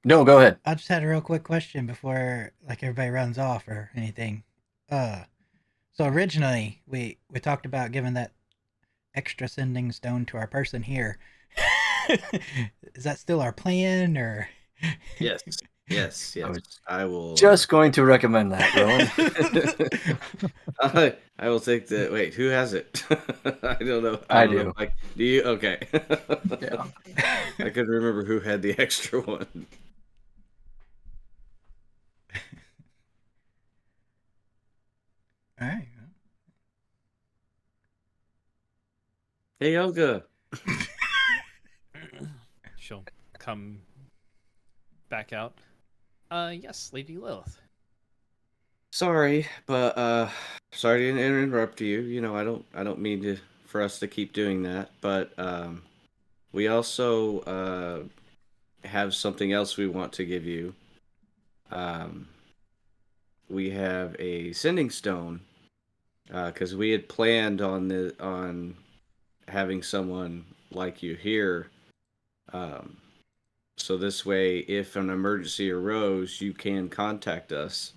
No, go ahead. I just had a real quick question before like everybody runs off or anything. So originally we talked about giving that extra sending stone to our person here. Is that still our plan, or? Yes. Yes. Yes. I will. Just going to recommend that, Rowan. I will take the. Wait, who has it? I don't know. I don't do. know if do you? Okay. Yeah. I couldn't remember who had the extra one. All right. Hey, Olga. She'll come back out. Yes, Lady Lilith. Sorry, but sorry to interrupt you. You know, I don't mean for us to keep doing that, but we also have something else we want to give you. We have a sending stone because we had planned on having someone like you here. So this way, if an emergency arose, you can contact us.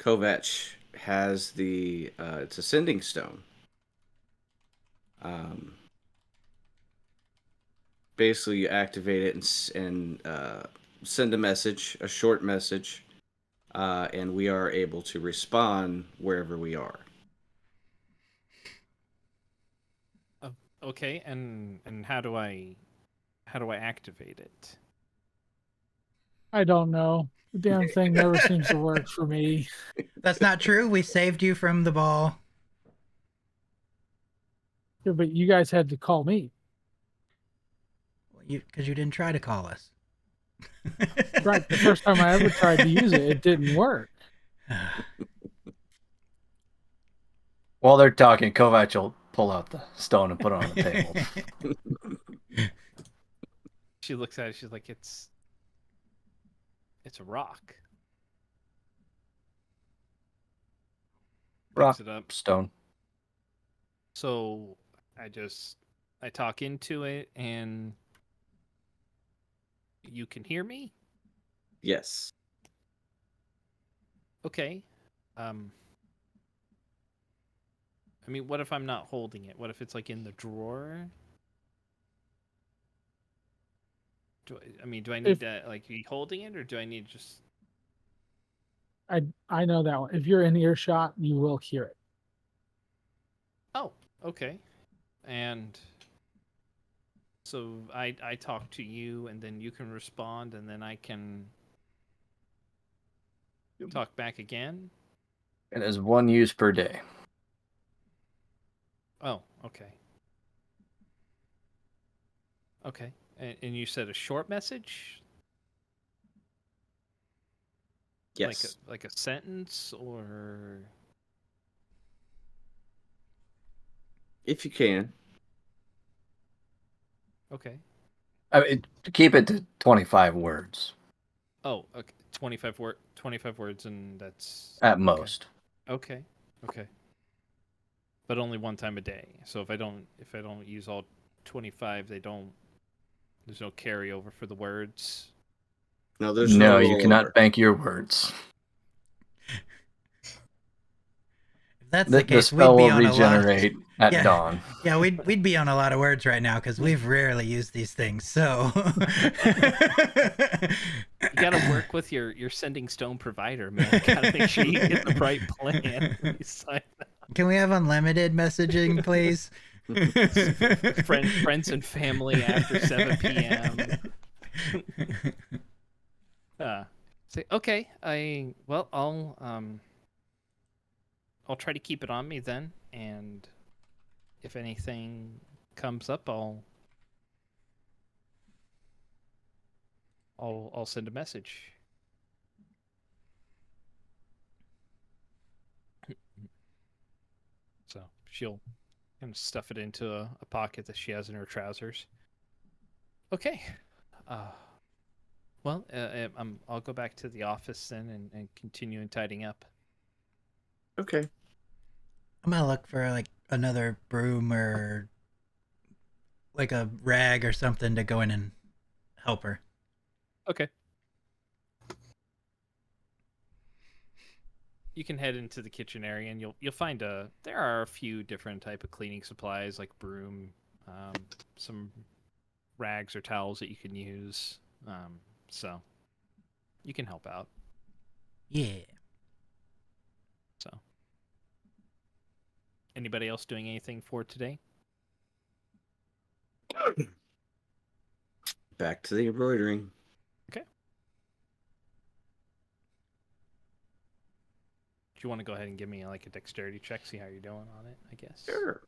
Kovac has it's a sending stone. Basically, you activate it and send a short message, and we are able to respond wherever we are. Okay, and how do I activate it? I don't know. The damn thing never seems to work for me. That's not true. We saved you from the ball. Yeah, but you guys had to call me. Because you didn't try to call us. Right. The first time I ever tried to use it, it didn't work. While they're talking, Kovac will pull out the stone and put it on the table. She looks at it. She's like, it's a rock. Rock, Picks it up. stone. So I talk into it, and you can hear me? Yes. Okay. I mean, what if I'm not holding it? What if it's like in the drawer? Do I need to like be holding it, or do I need to just? I know that one. If you're in earshot, you will hear it. Oh, okay. And so I talk to you, and then you can respond, and then I can talk back again. It is 1 use per day. Oh, okay. Okay. And you said a short message? Yes. Like a sentence, or If you can. okay. I mean, keep it to 25 words. Oh, okay. 25 words, and that's At okay. most. Okay. But only one time a day. So if I don't use all 25, there's no carryover for the words. No, there's No, no you cannot rollover. bank your words. If that's The the case, spell we'd be will on a lot. regenerate at Yeah. dawn. Yeah, we'd be on a lot of words right now because we've rarely used these things. So You got to work with your sending stone provider, man. Got to make sure you get the right plan when you sign up. Can we have unlimited messaging, please? Friends and family after 7 p.m. Say, okay, I'll try to keep it on me then, and if anything comes up, I'll send a message. So she'll kind of stuff it into a pocket that she has in her trousers. Okay. Well, I'll go back to the office then and continue tidying up. Okay. I'm gonna look for like another broom or like a rag or something to go in and help her. Okay. You can head into the kitchen area, and you'll find there are a few different type of cleaning supplies like broom, some rags or towels that you can use. So you can help out. Yeah. So anybody else doing anything for today? Back to the embroidering. Do you want to go ahead and give me like a dexterity check, see how you're doing on it, I guess? Sure.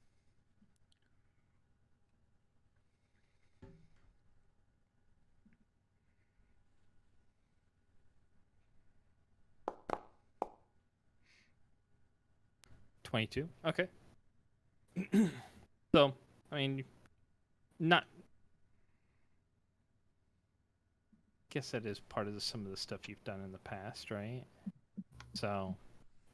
$22. Okay. So, I mean, not. Guess that is part of some of the stuff you've done in the past, right? So,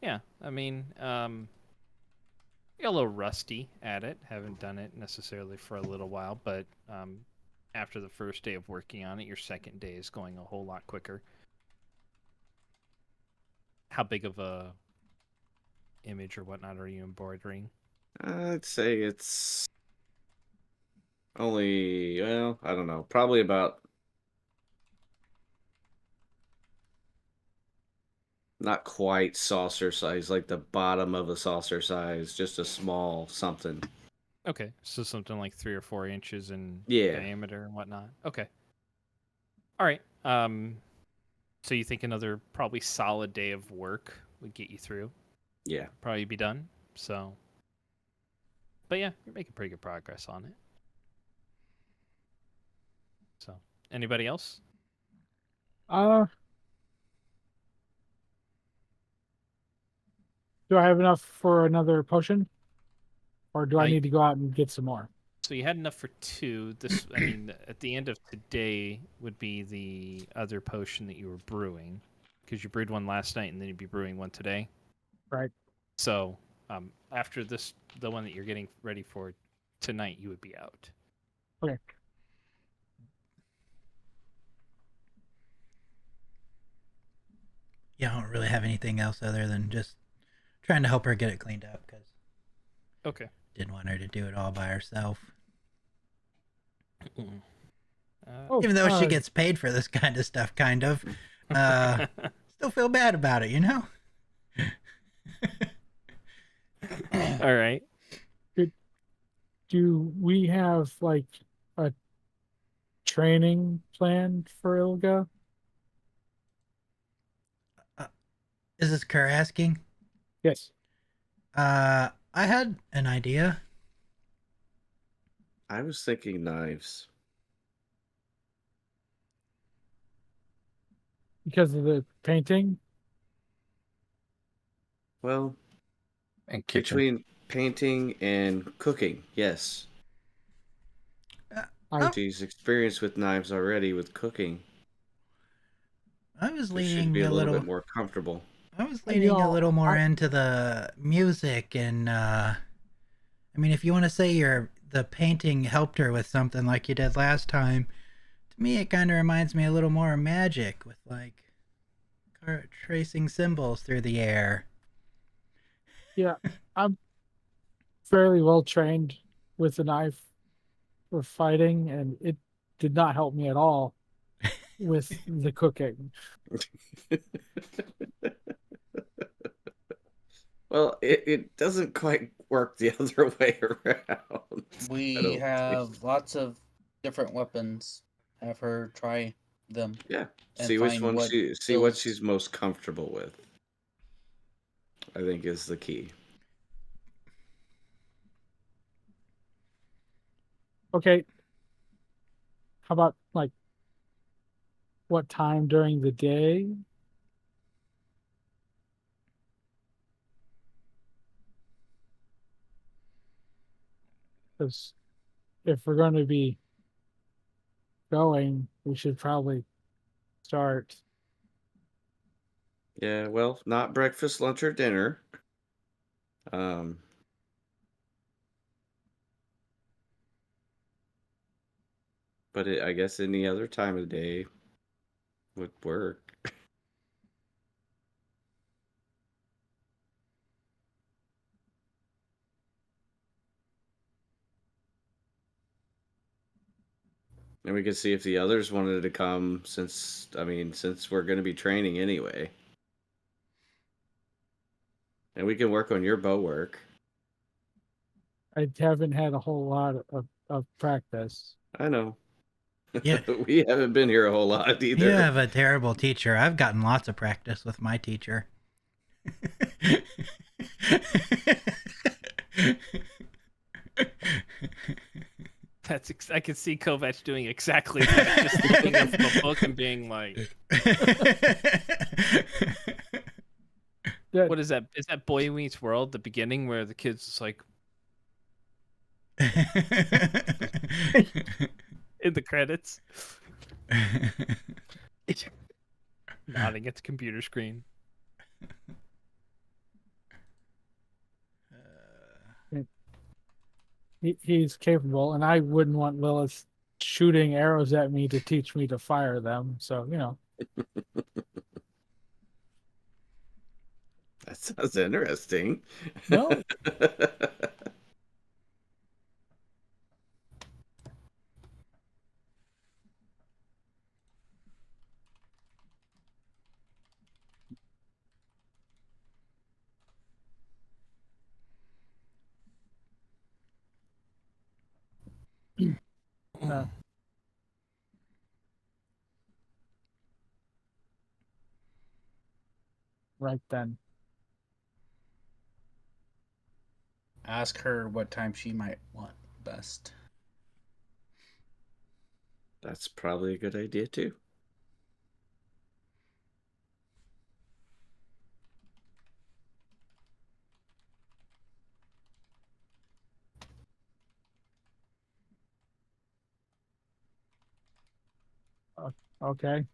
yeah. I mean, you're a little rusty at it. Haven't done it necessarily for a little while, but after the first day of working on it, your second day is going a whole lot quicker. How big of a image or whatnot are you embroidering? I'd say it's only, well, I don't know, probably about not quite saucer size, like the bottom of a saucer size, just a small something. Okay, so something like 3 or 4 inches in Yeah. diameter and whatnot. Okay. All right. So you think another probably solid day of work would get you through? Yeah. Probably be done. So, but yeah, you're making pretty good progress on it. So, anybody else? Do I have enough for another potion? Or do I need to go out and get some more? So you had enough for 2. This, I mean, at the end of today would be the other potion that you were brewing, because you brewed one last night and then you'd be brewing one today. Right. So, after this, the one that you're getting ready for tonight, you would be out. Okay. Yeah, I don't really have anything else other than just trying to help her get it cleaned up because Okay. didn't want her to do it all by herself. Oh, Even though she gets paid for this kind of stuff, kind of. Still feel bad about it, you know? All right. Do we have like a training plan for Ilga? Is this Kerr asking? Yes. I had an idea. I was thinking knives. Because of the painting? Well, And kitchen. between painting and cooking, yes. I- She's experienced with knives already with cooking. I was It should leaning be a a little little. bit more comfortable. I was You leaning a know, little more I- into the music and I mean, if you want to say the painting helped her with something like you did last time, to me it kind of reminds me a little more of magic with like tracing symbols through the air. Yeah, I'm fairly well trained with a knife for fighting, and it did not help me at all with the cooking. Well, it doesn't quite work the other way around. I We don't think. have lots of different weapons. Have her try them Yeah. and See which find one what see what feels. she's most comfortable with. I think is the key. Okay, how about like what time during the day? Because if we're going to be going, we should probably start. Yeah, well, not breakfast, lunch, or dinner. Um, but I guess any other time of day would work. And we could see if the others wanted to come since we're going to be training anyway. And we can work on your bow work. I haven't had a whole lot of practice. I know. Yeah. We haven't been here a whole lot either. You have a terrible teacher. I've gotten lots of practice with my teacher. I can see Kovac doing exactly that. Just looking up from a book and being like, Yeah, "What is that? Is that Boy Meets World? The beginning where the kid's just like in the credits, nodding at the computer screen." he's capable, and I wouldn't want Lilith shooting arrows at me to teach me to fire them. So, That sounds interesting. no, uh, right then. Ask her what time she might want best. That's probably a good idea too. Okay.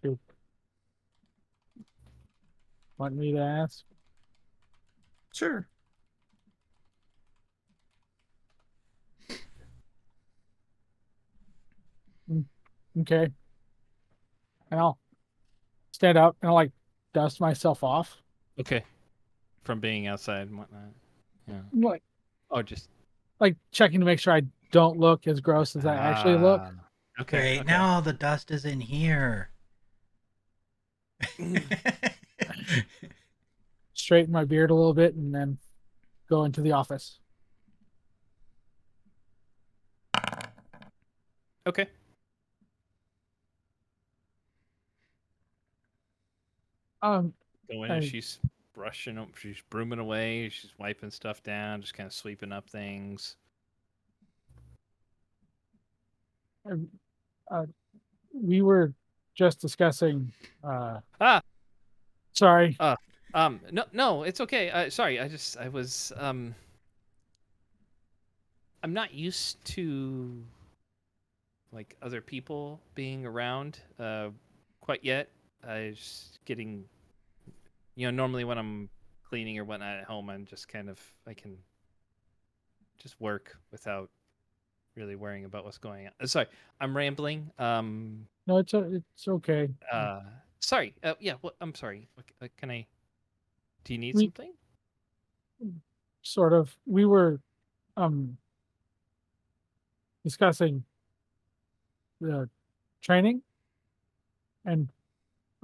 You want me to ask? Sure. Okay. And I'll stand up and I'll like dust myself off. Okay, from being outside and whatnot. Yeah. Like Oh, just checking to make sure I don't look as gross as I actually look. Okay. Great. Okay. Now all the dust is in here. Straighten my beard a little bit and then go into the office. Okay. Um, Go in and she's she's brooming away, she's wiping stuff down, just kind of sweeping up things. we were just discussing. Sorry. No, it's okay. Sorry, I was I'm not used to like other people being around quite yet. Just getting, normally when I'm cleaning or whatnot at home, I'm just kind of I can just work without really worrying about what's going on. Sorry, I'm rambling. No, it's okay. Sorry. Yeah. What? I'm sorry. What can I? Do you need We something? sort of we were um discussing the training and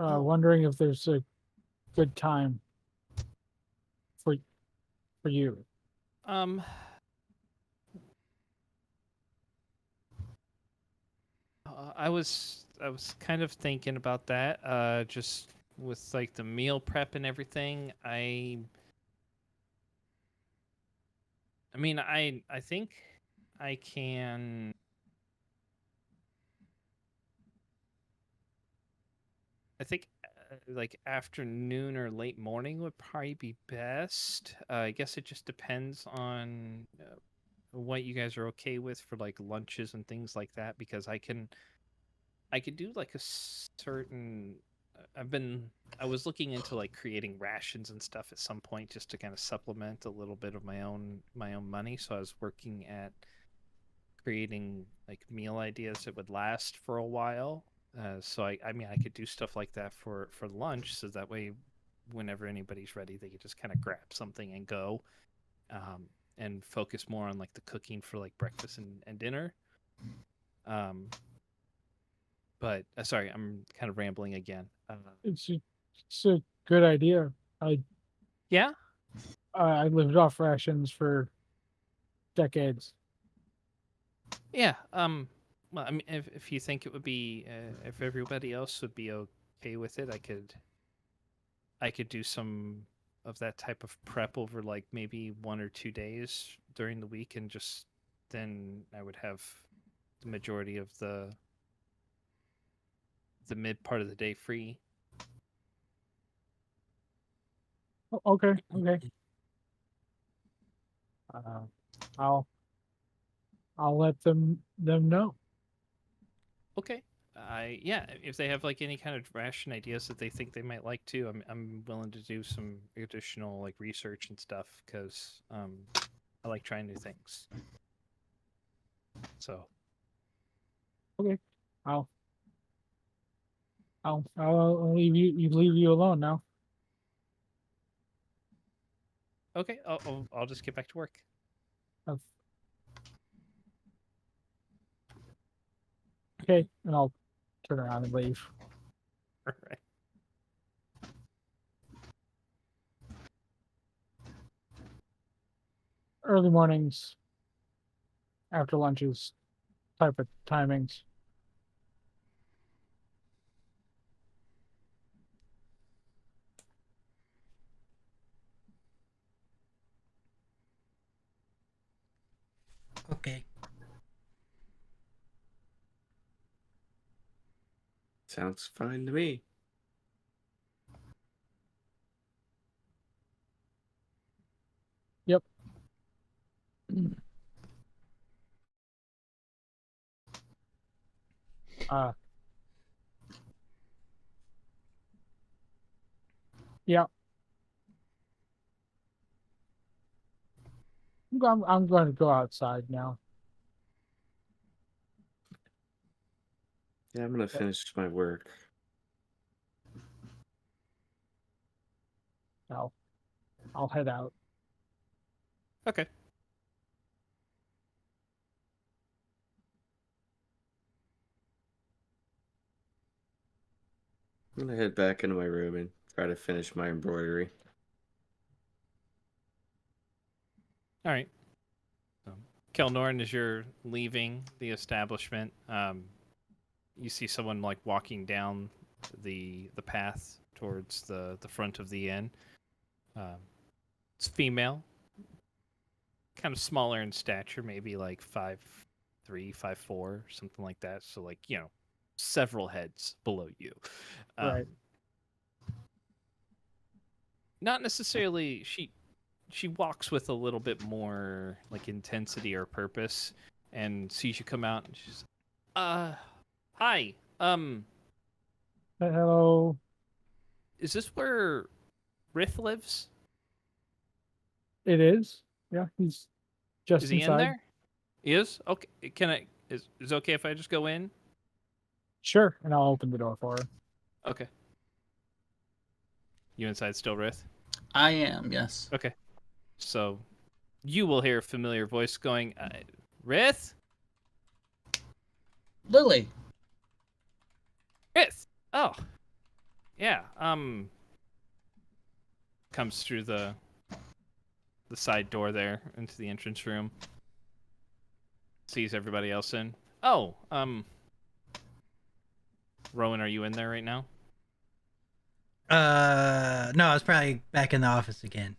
Oh. wondering if there's a good time for you. Um. I was kind of thinking about that. Just with like the meal prep and everything. I mean, I think I can. I think like afternoon or late morning would probably be best. I guess it just depends on what you guys are okay with for like lunches and things like that. Because I could do like a certain. I was looking into like creating rations and stuff at some point just to kind of supplement a little bit of my own money. So I was working at creating like meal ideas that would last for a while. So I mean I could do stuff like that for lunch, so that way whenever anybody's ready, they could just kind of grab something and go, and focus more on like the cooking for like breakfast and dinner. Um, but sorry, I'm kind of rambling again. It's a good idea. I Yeah, I lived off rations for decades. yeah. Well, I mean, if you think it would be, if everybody else would be okay with it, I could do some of that type of prep over like maybe 1 or 2 days during the week, and just then I would have the majority of the mid part of the day free. Okay, okay. Uh, I'll I'll let them know. Okay. Yeah, if they have like any kind of ration ideas that they think they might like to, I'm willing to do some additional like research and stuff, because I like trying new things. So Okay, I'll I'll leave you alone now. okay, I'll just get back to work. Uh, Okay, and I'll turn around and leave. All right. Early mornings, after lunches, type of timings. Okay. Sounds fine to me. Yep. Uh, yeah. I'm going to go outside now. Yeah, I'm gonna finish my work. I'll head out. Okay. I'm gonna head back into my room and try to finish my embroidery. All right. Kelnorn, as you're leaving the establishment, you see someone like walking down the path towards the front of the inn. It's female, kind of smaller in stature, maybe like 5'3", 5'4", something like that. So like several heads below you. Right. Not necessarily. She walks with a little bit more like intensity or purpose, and sees you come out, and she's, Hi. Hello. Is this where Rith lives? It is. Yeah, he's just Is he in inside. there? He is? Okay. Can I is it okay if I just go in? Sure, and I'll open the door for her. Okay. You inside still, Rith? I am, yes. Okay. So you will hear a familiar voice going, Rith? Lily. Rith! Oh. Yeah, comes through the side door there into the entrance room. Sees everybody else in. Oh, Rowan, are you in there right now? No, I was probably back in the office again.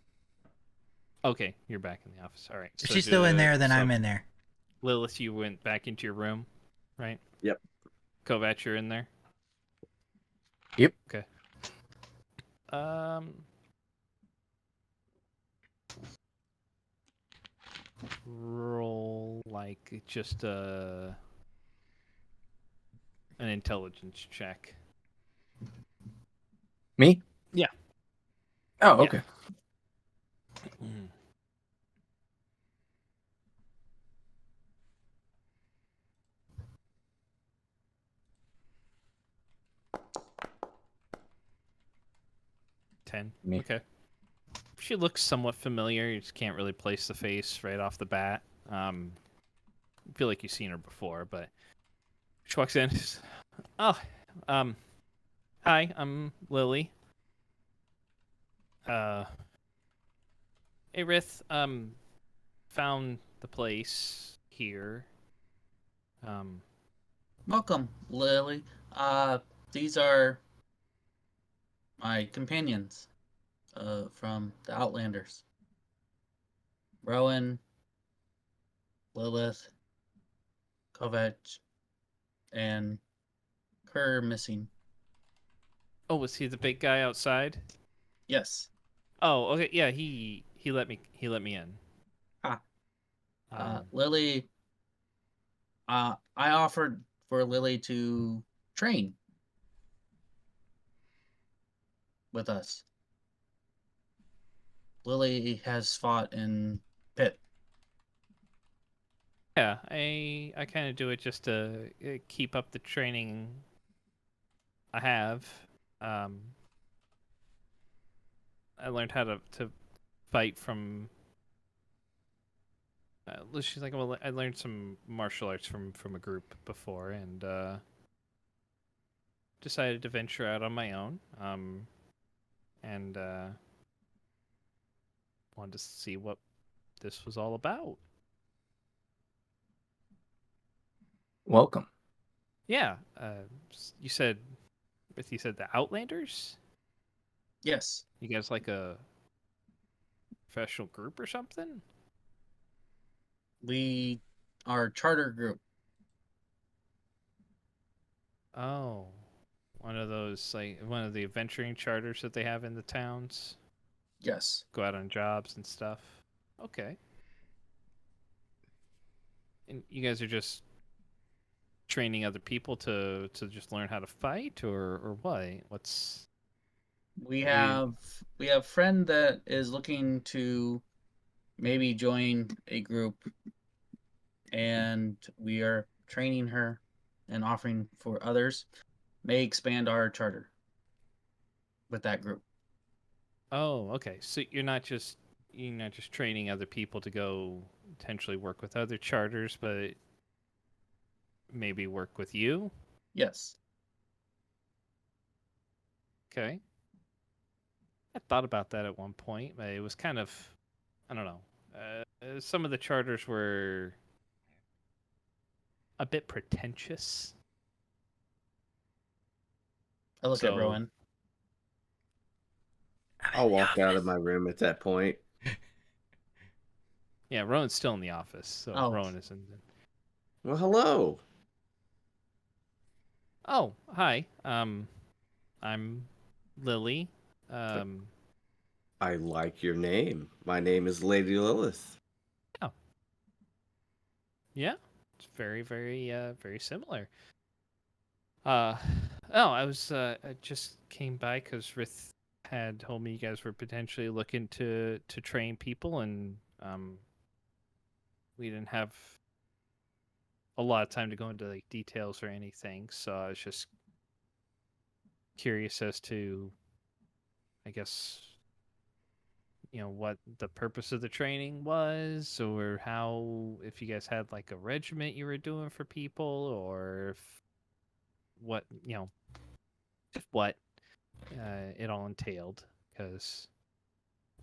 Okay, you're back in the office. All right. If she's still in there, then I'm in there. Lilith, you went back into your room, right? Yep. Kovac, you're in there? Yep. Okay. Roll like just an intelligence check. Me? Yeah. Oh, Yeah. okay. 10. Me. Okay. She looks somewhat familiar. You just can't really place the face right off the bat. I feel like you've seen her before, but she walks in. Oh, hi, I'm Lily. Hey, Rith, found the place here. Welcome, Lily. These are my companions from the Outlanders. Rowan, Lilith, Kovac, and Kerr missing. Oh, was he the big guy outside? Yes. Oh, okay, yeah, he let me in. Ah. Um, Lily, I offered for Lily to train with us. Lily has fought in pit. Yeah, I kind of do it just to keep up the training I have. I learned how to fight from. She's like, well, I learned some martial arts from a group before, and decided to venture out on my own. And wanted to see what this was all about. Welcome. Yeah, you said the Outlanders. Yes. You guys like a professional group or something? We are a charter group. Oh, one of those, like one of the adventuring charters that they have in the towns. Yes. Go out on jobs and stuff. Okay. And you guys are just training other people to just learn how to fight, or what? What's We have a friend that is looking to maybe join a group, and we are training her and offering for others. May expand our charter with that group. Oh, okay. So you're not just training other people to go potentially work with other charters, but maybe work with you? Yes. Okay. I thought about that at one point, but it was kind of, I don't know. Some of the charters were a bit pretentious. I look at So- Rowan. I'll walk out of my room at that point. Yeah, Rowan's still in the office, so Oh. Rowan isn't. Well, hello. Oh, hi. I'm Lily. I like your name. My name is Lady Lilith. Yeah. It's very, very similar. Uh, oh, I just came by because Rith had told me you guys were potentially looking to train people, and we didn't have a lot of time to go into like details or anything, so I was just curious as to, I guess, what the purpose of the training was, or how, if you guys had like a regiment you were doing for people, or if what, if what it all entailed, because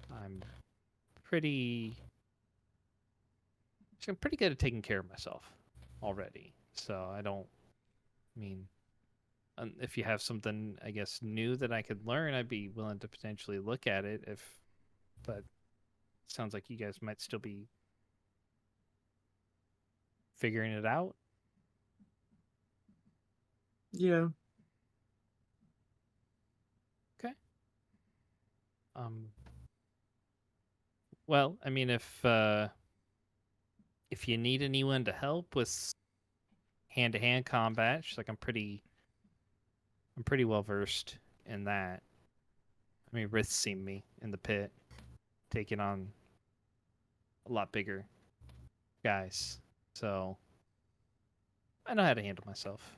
I'm pretty I'm pretty good at taking care of myself already. So I don't mean, if you have something, I guess, new that I could learn, I'd be willing to potentially look at it. But it sounds like you guys might still be figuring it out. Yeah. Okay. Well, I mean, if you need anyone to help with hand-to-hand combat, she's like, I'm pretty well versed in that. I mean, Rith's seen me in the pit taking on a lot bigger guys, so I know how to handle myself.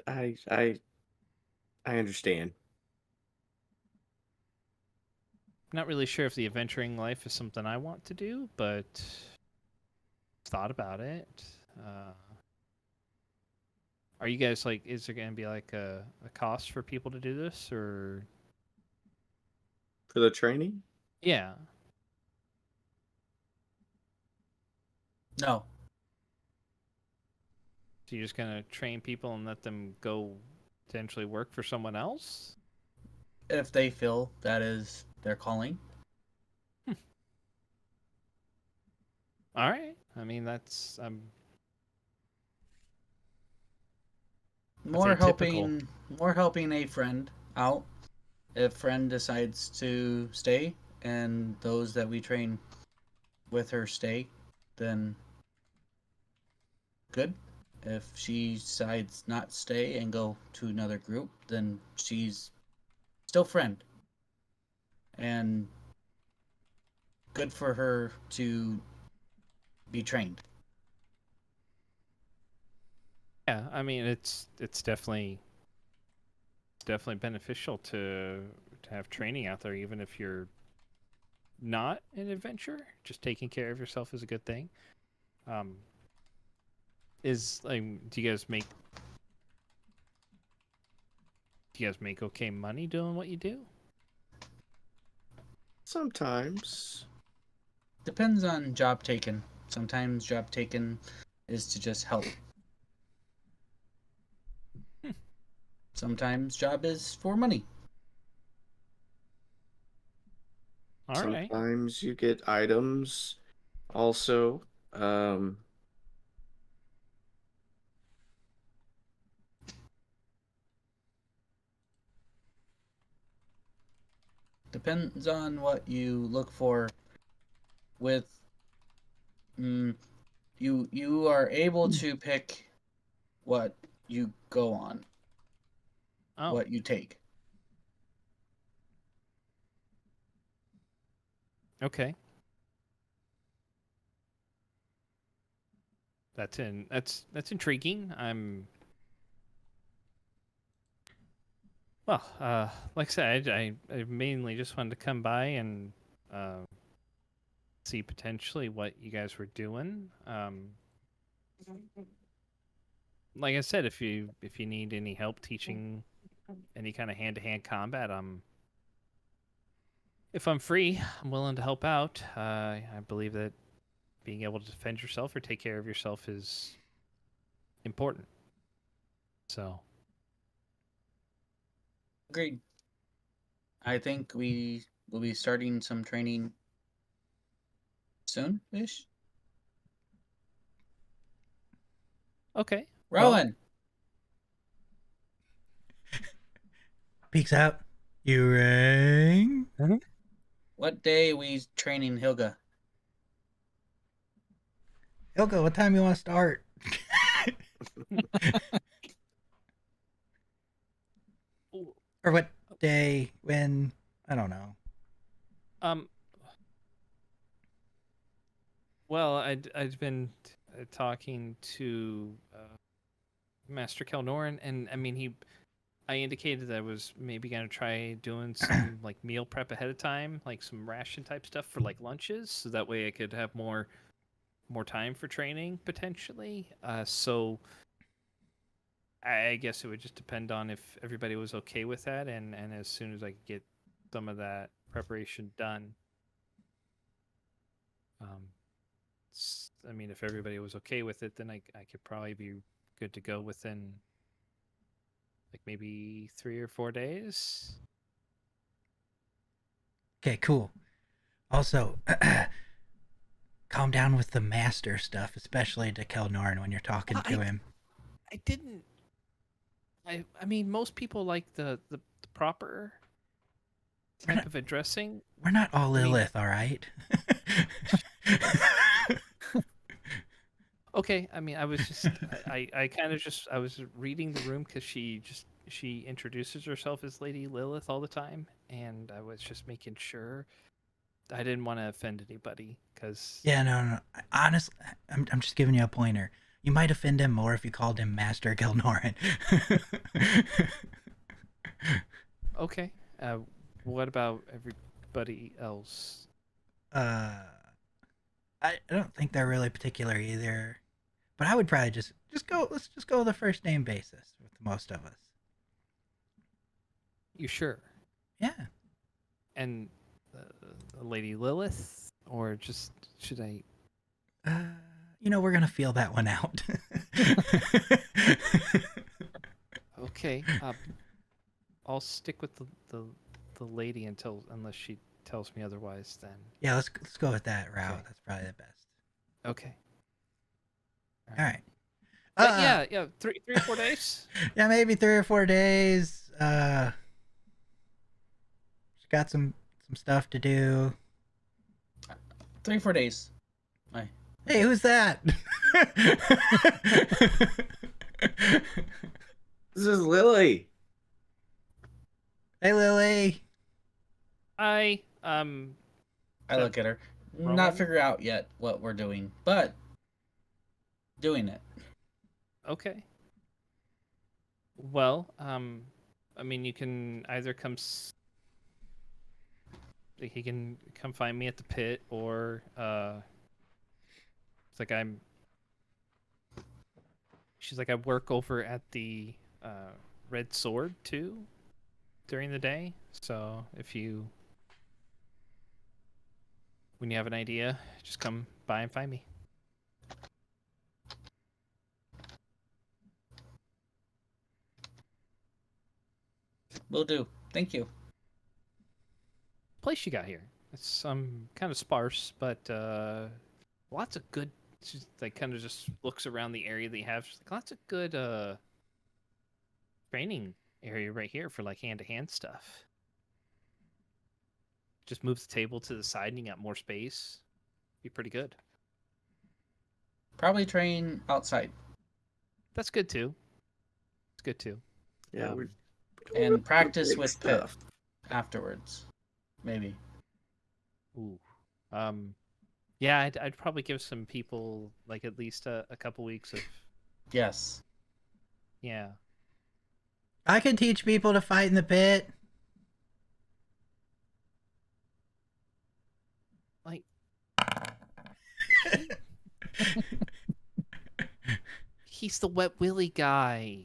I understand. Not really sure if the adventuring life is something I want to do, but thought about it. Are you guys like? Is there going to be like a cost for people to do this, or? For the training? Yeah. No. So you're just gonna train people and let them go potentially work for someone else? If they feel that is their calling. All right. I mean, that's More atypical. helping a friend out. If friend decides to stay and those that we train with her stay, then good. If she decides not stay and go to another group, then she's still friend. And good for her to be trained. Yeah, I mean, it's definitely beneficial to have training out there, even if you're not an adventurer. Just taking care of yourself is a good thing. Is like, do you guys make okay money doing what you do? Sometimes. Depends on job taken. Sometimes job taken is to just help. Sometimes job is for money. All right. Sometimes you get items also. Depends on what you look for with you are able to pick what you go on, Oh, what you take. okay. That's intriguing. Well, like I said, I mainly just wanted to come by and see potentially what you guys were doing. Like I said, if you need any help teaching any kind of hand-to-hand combat, if I'm free, I'm willing to help out. I believe that being able to defend yourself or take care of yourself is important. So, Agreed. I think we will be starting some training soon-ish. okay. Rowan, Peeks out. You ring? what day we training Hilga? Ilka, what time you want to start? Or what day? When? I don't know. Um. Well, I'd been talking to Master Kelnoran, and I mean I indicated that I was maybe gonna try doing some like meal prep ahead of time, like some ration type stuff for like lunches, so that way I could have more time for training potentially. So I guess it would just depend on if everybody was okay with that, and as soon as I could get some of that preparation done. I mean, if everybody was okay with it, then I could probably be good to go within like maybe 3 or 4 days. Okay, cool. Also, calm down with the master stuff, especially to Kelnorn when you're talking Well, to him. I didn't. I mean, most people like the proper type of addressing. We're not all I mean- Lilith, all right? Okay, I mean, I was just, I kind of just, I was reading the room because she introduces herself as Lady Lilith all the time, and I was just making sure I didn't want to offend anybody because. Yeah, no. Honestly, I'm just giving you a pointer. You might offend him more if you called him Master Gilnoran. Okay. What about everybody else? I don't think they're really particular either. But I would probably just go. Let's just go the first name basis with most of us. You sure? Yeah. And Lady Lilith, or just should I? We're gonna feel that one out. Okay. I'll stick with the lady unless she tells me otherwise. Then. Yeah, let's go with that route. Okay. That's probably the best. Okay. All right. But yeah, 3 or 4 days. Yeah, maybe 3 or 4 days. Just got some stuff to do. 3 or 4 days. Bye. Hey, who's that? This is Lily. Hey, Lily. I look at her. Roman? Not figure out yet what we're doing, but doing it. Okay. Well, I mean, you can either come. He can come find me at the pit, or it's like she's like I work over at the Red Sword too during the day. So when you have an idea, just come by and find me. Will do. Thank you. Place you got here. It's kind of sparse, but lots of good. She's like kind of just looks around the area that you have. She's like, lots of good training area right here for like hand-to-hand stuff. Just move the table to the side and you got more space. Be pretty good. Probably train outside That's good too. It's good too. Yeah, Um, and practice big with Pit stuff. afterwards. Maybe. Ooh. Yeah, I'd probably give some people like at least a couple weeks of Yes. yeah. I can teach people to fight in the pit. Like he's the Wet Willy guy.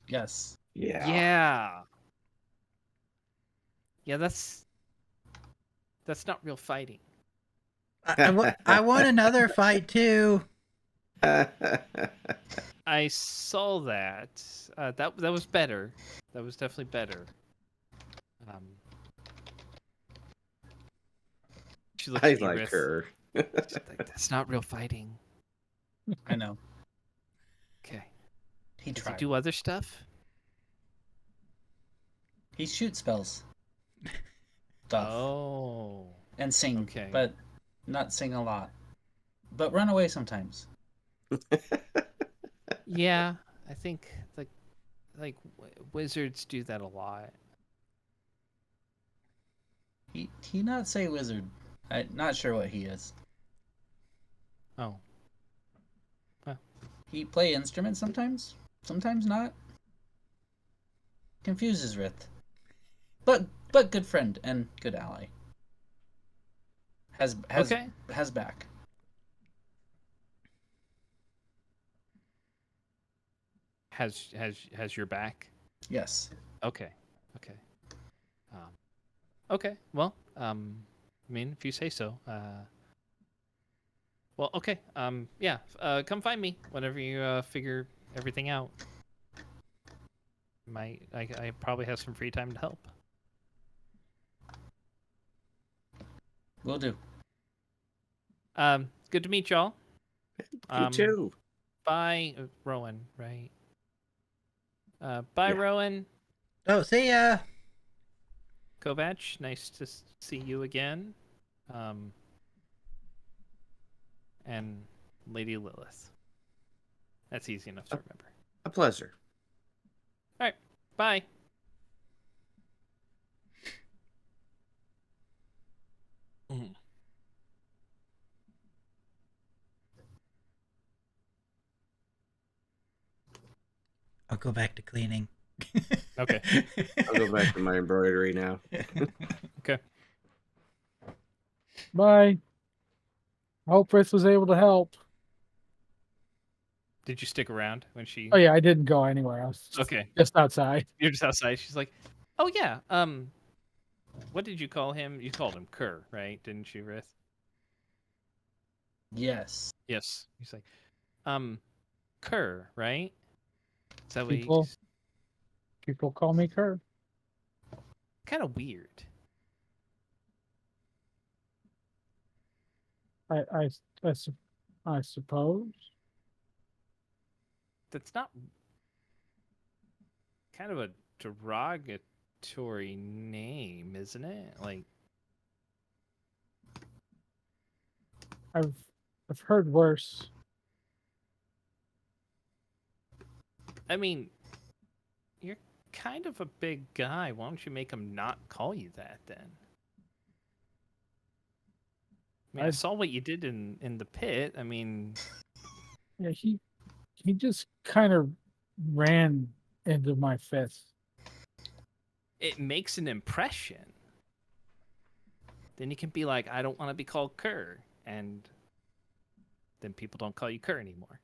Yes. Yeah. Yeah, that's not real fighting. I want another fight too. I saw that. That was better. That was definitely better. She looks I at you, like Riff. her. She's like, that's not real fighting. I know. Okay. He Does he tried. do other stuff? He shoots spells. Stuff. Oh. And sing. okay. But not sing a lot. but run away sometimes. Yeah, I think wizards do that a lot. He not say wizard. I'm not sure what he is. Oh, He play instruments sometimes, sometimes not. Confuses Rith. But good friend and good ally. okay. Has back. Has your back? Yes. Okay. Okay. Okay. Well, I mean, if you say so. Well, okay. Yeah. Come find me whenever you figure everything out. I probably have some free time to help. Will do. Good to meet y'all. You too. Bye, Rowan. Right. Bye, Yeah. Rowan. Oh, see ya. Kovac, nice to see you again. And Lady Lilith. That's easy enough to remember. A pleasure. All right. Bye. I'll go back to cleaning. Okay. I'll go back to my embroidery now. Okay. Bye. I hope Rith was able to help. Did you stick around when she? Oh yeah, I didn't go anywhere. I was Okay. just outside. You're just outside. She's like, "Oh yeah. What did you call him? You called him Kerr, right? Didn't you, Rith?" Yes. Yes. He's like, Kerr, right? Is that what People call me Kurt. kind of weird. I suppose. That's not kind of a derogatory name, isn't it? Like, I've heard worse. I mean, you're kind of a big guy. Why don't you make him not call you that then? I mean, I I- saw what you did in the pit. I mean, Yeah, he just kind of ran into my fist. it makes an impression. Then you can be like, I don't want to be called Kerr, and then people don't call you Kerr anymore.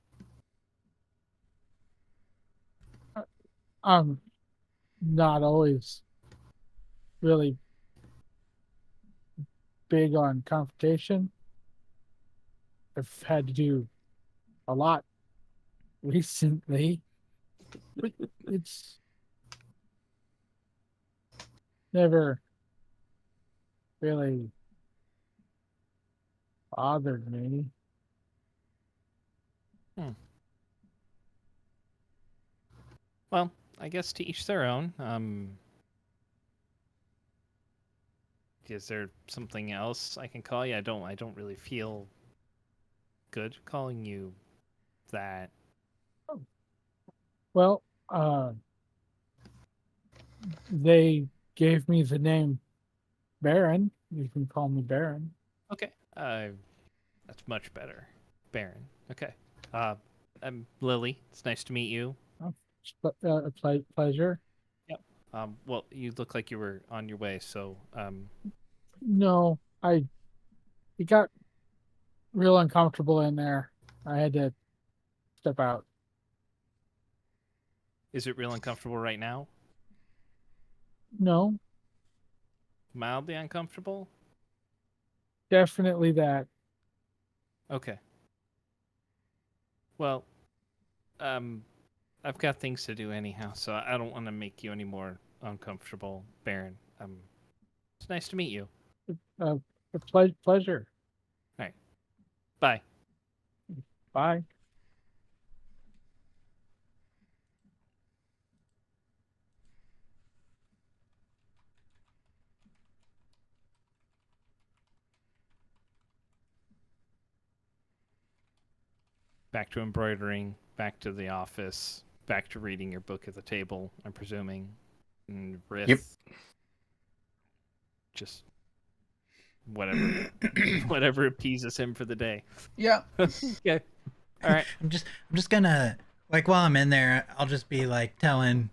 I'm not always really big on confrontation. I've had to do a lot recently, but it's never really bothered me. Well, I guess to each their own. Is there something else I can call you? I don't really feel good calling you that. Well, they gave me the name Baron. You can call me Baron. Okay. That's much better. Baron. Okay. I'm Lily. It's nice to meet you. Pleasure. Yep. Well, you look like you were on your way, so No, it got real uncomfortable in there. I had to step out. is it real uncomfortable right now? No, Mildly uncomfortable? definitely that. Okay. Well, I've got things to do anyhow, so I don't want to make you any more uncomfortable, Baron. It's nice to meet you. A pleasure. All right. Bye. Bye. back to embroidering, back to the office, back to reading your book at the table, I'm presuming. And Rith, Yep. just whatever appeases him for the day. Yeah. Okay. All right. I'm just gonna, like, while I'm in there, I'll just be like telling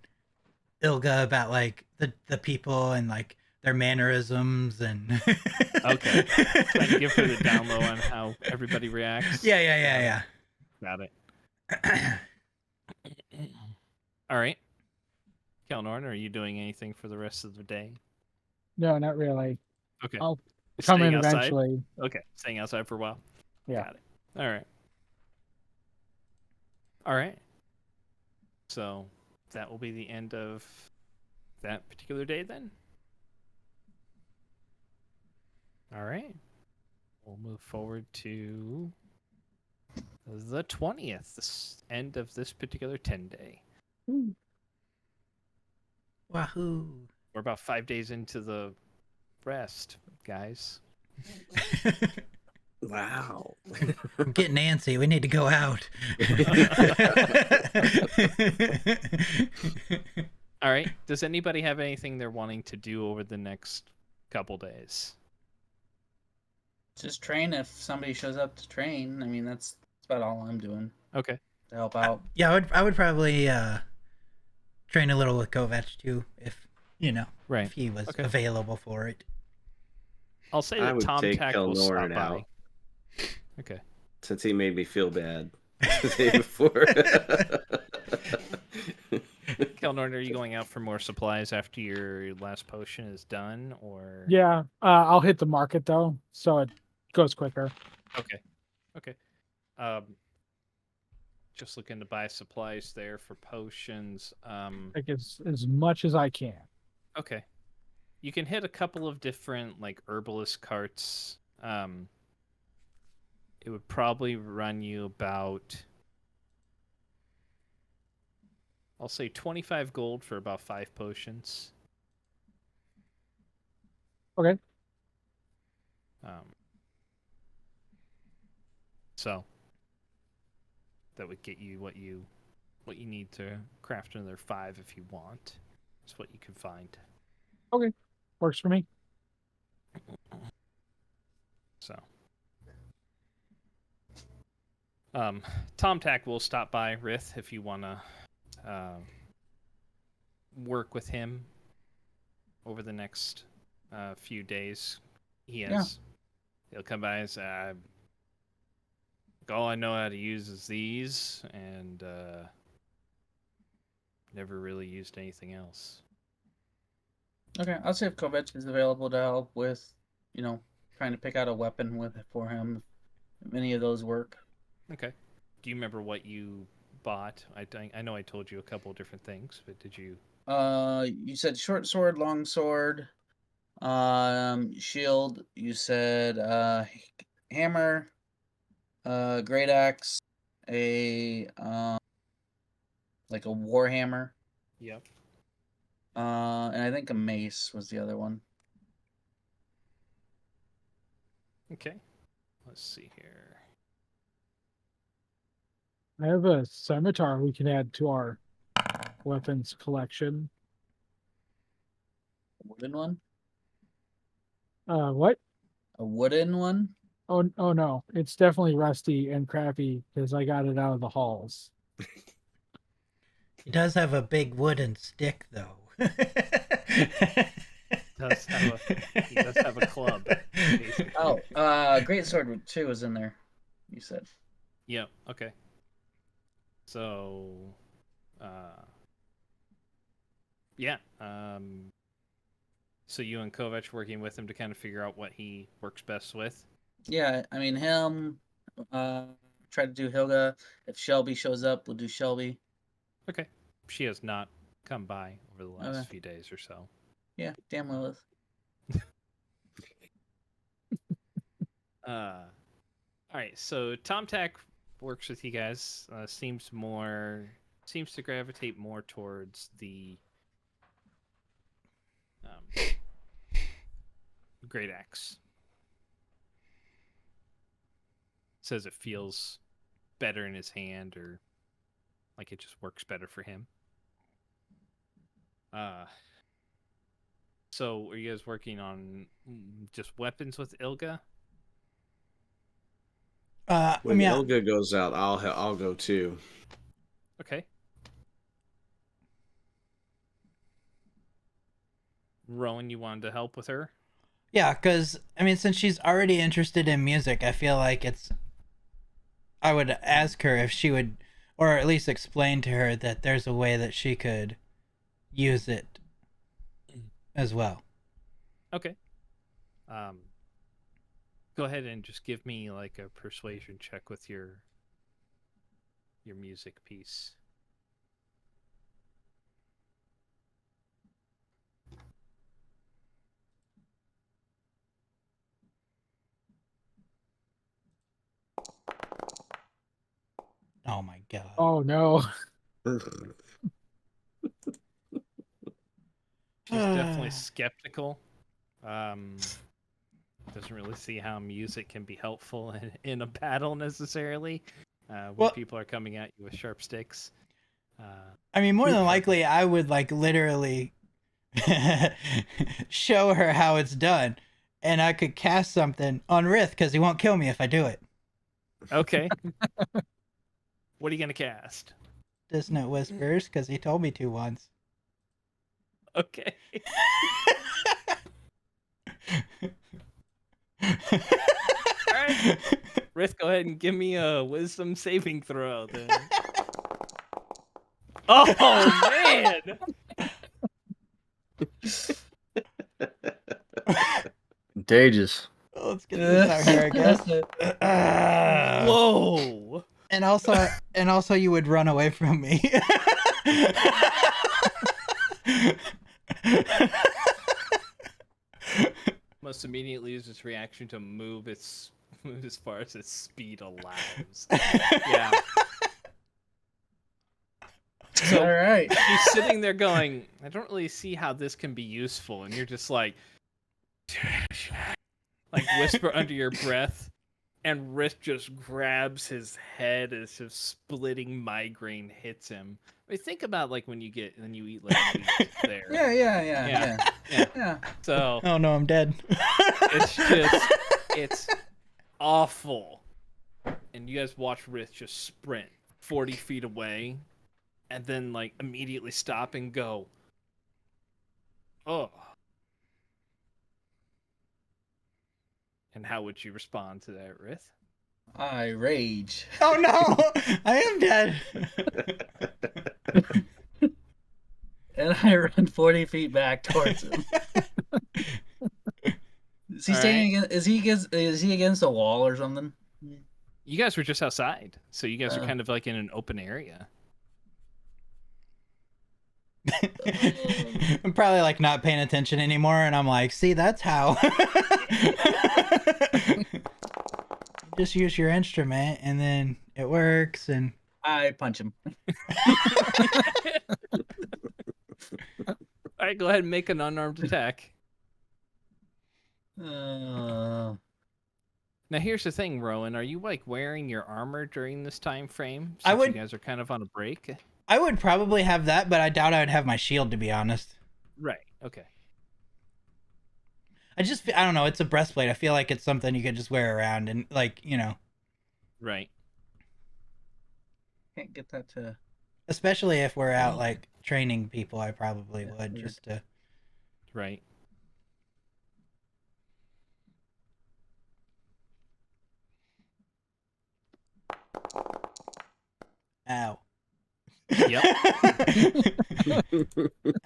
Ilga about like the people and like their mannerisms and Okay. Trying to give her the down low on how everybody reacts. yeah. Got it. All right. Kelnorn, are you doing anything for the rest of the day? No, not really. Okay. I'll come Staying in outside? eventually. Okay. Staying outside for a while. Yeah. Got it. All right. All right. So that will be the end of that particular day then. All right. We'll move forward to the 20th, the end of this particular 10-day. Wahoo! We're about 5 days into the rest, guys. Wow. I'm getting antsy. We need to go out. All right. Does anybody have anything they're wanting to do over the next couple days? Just train if somebody shows up to train. I mean, that's about all I'm doing Okay. to help out. Yeah, I would probably train a little with Kovac too, if Right. if he was Okay. available for it. I'll say I that would Tom take Tack will stop Kelnorn by. out. Okay. Since he made me feel bad the day before. Kelnorn, are you going out for more supplies after your last potion is done, or? Yeah, I'll hit the market though, so it goes quicker. Okay. Okay. Just looking to buy supplies there for potions. Like as much as I can. Okay. You can hit a couple of different like herbalist carts. It would probably run you about, I'll say 25 gold for about 5 potions. Okay. So that would get you what you need to craft another 5 if you want. It's what you can find. Okay. Works for me. So Tom Tack will stop by Rith if you want to work with him over the next few days. He'll come by and say, all I know how to use is these, and never really used anything else. Okay, I'll see if Kovac is available to help with, trying to pick out a weapon for him. If any of those work. Okay. Do you remember what you bought? I know I told you a couple of different things, but did you? You said short sword, long sword, shield. You said hammer, great axe, a like a war hammer. Yep. And I think a mace was the other one. Okay. Let's see here. I have a scimitar we can add to our weapons collection. A wooden one? What? A wooden one? Oh no, it's definitely rusty and crappy because I got it out of the halls. He does have a big wooden stick, though. He does have a club. Basically. Oh, great sword too was in there. You said. Yep. Okay. So, yeah. So you and Kovac working with him to kind of figure out what he works best with. Yeah, I mean him. Try to do Hilda. If Shelby shows up, we'll do Shelby. Okay. She has not come by over the last Okay. few days or so. Yeah, damn Lilith. All right. So Tom Tack works with you guys. Seems to gravitate more towards the great axe. Says it feels better in his hand, or like it just works better for him. So are you guys working on just weapons with Ilga? When yeah. Ilga goes out, I'll go too. Okay. Rowan, you wanted to help with her? Yeah, because, I mean, since she's already interested in music, I feel like I would ask her if she would, or at least explain to her that there's a way that she could use it as well. Okay. Go ahead and just give me like a persuasion check with your music piece. Oh my god. Oh no. She's definitely skeptical. Doesn't really see how music can be helpful in a battle necessarily, when Well- people are coming at you with sharp sticks. I mean, more than likely, I would like literally show her how it's done, and I could cast something on Rith because he won't kill me if I do it. Okay. What are you gonna cast? Dissonant Whispers because he told me to once. Okay. Alright. Rith, go ahead and give me a wisdom saving throw then. Oh man! Contagious. Let's get this out here, I guess. Whoa! And also, you would run away from me. Must immediately use its reaction to move as far as its speed allows. Yeah. So All right. she's sitting there going, I don't really see how this can be useful, and you're just like whisper under your breath, and Rick just grabs his head as his splitting migraine hits him. I mean, think about like when you eat like wheat there. Yeah. So Oh no, I'm dead. it's awful. And you guys watch Rick just sprint 40 feet away, and then like immediately stop and go, oh. And how would you respond to that, Rith? I rage. Oh no, I am dead. And I run 40 feet back towards him. Is he All standing against, is he against a wall or something? You guys were just outside, so you guys are Oh. kind of like in an open area. I'm probably like not paying attention anymore, and I'm like, see, that's how. Just use your instrument, and then it works. And I punch him. All right, go ahead and make an unarmed attack. Uh, Now, here's the thing, Rowan. Are you like wearing your armor during this time frame? I Since would- You guys are kind of on a break. I would probably have that, but I doubt I would have my shield, to be honest. Right. Okay. I don't know. It's a breastplate. I feel like it's something you could just wear around, and like, you know, Right. can't get that to. especially if we're out like training people, I probably would weird. just to. Right. Ow. Yep.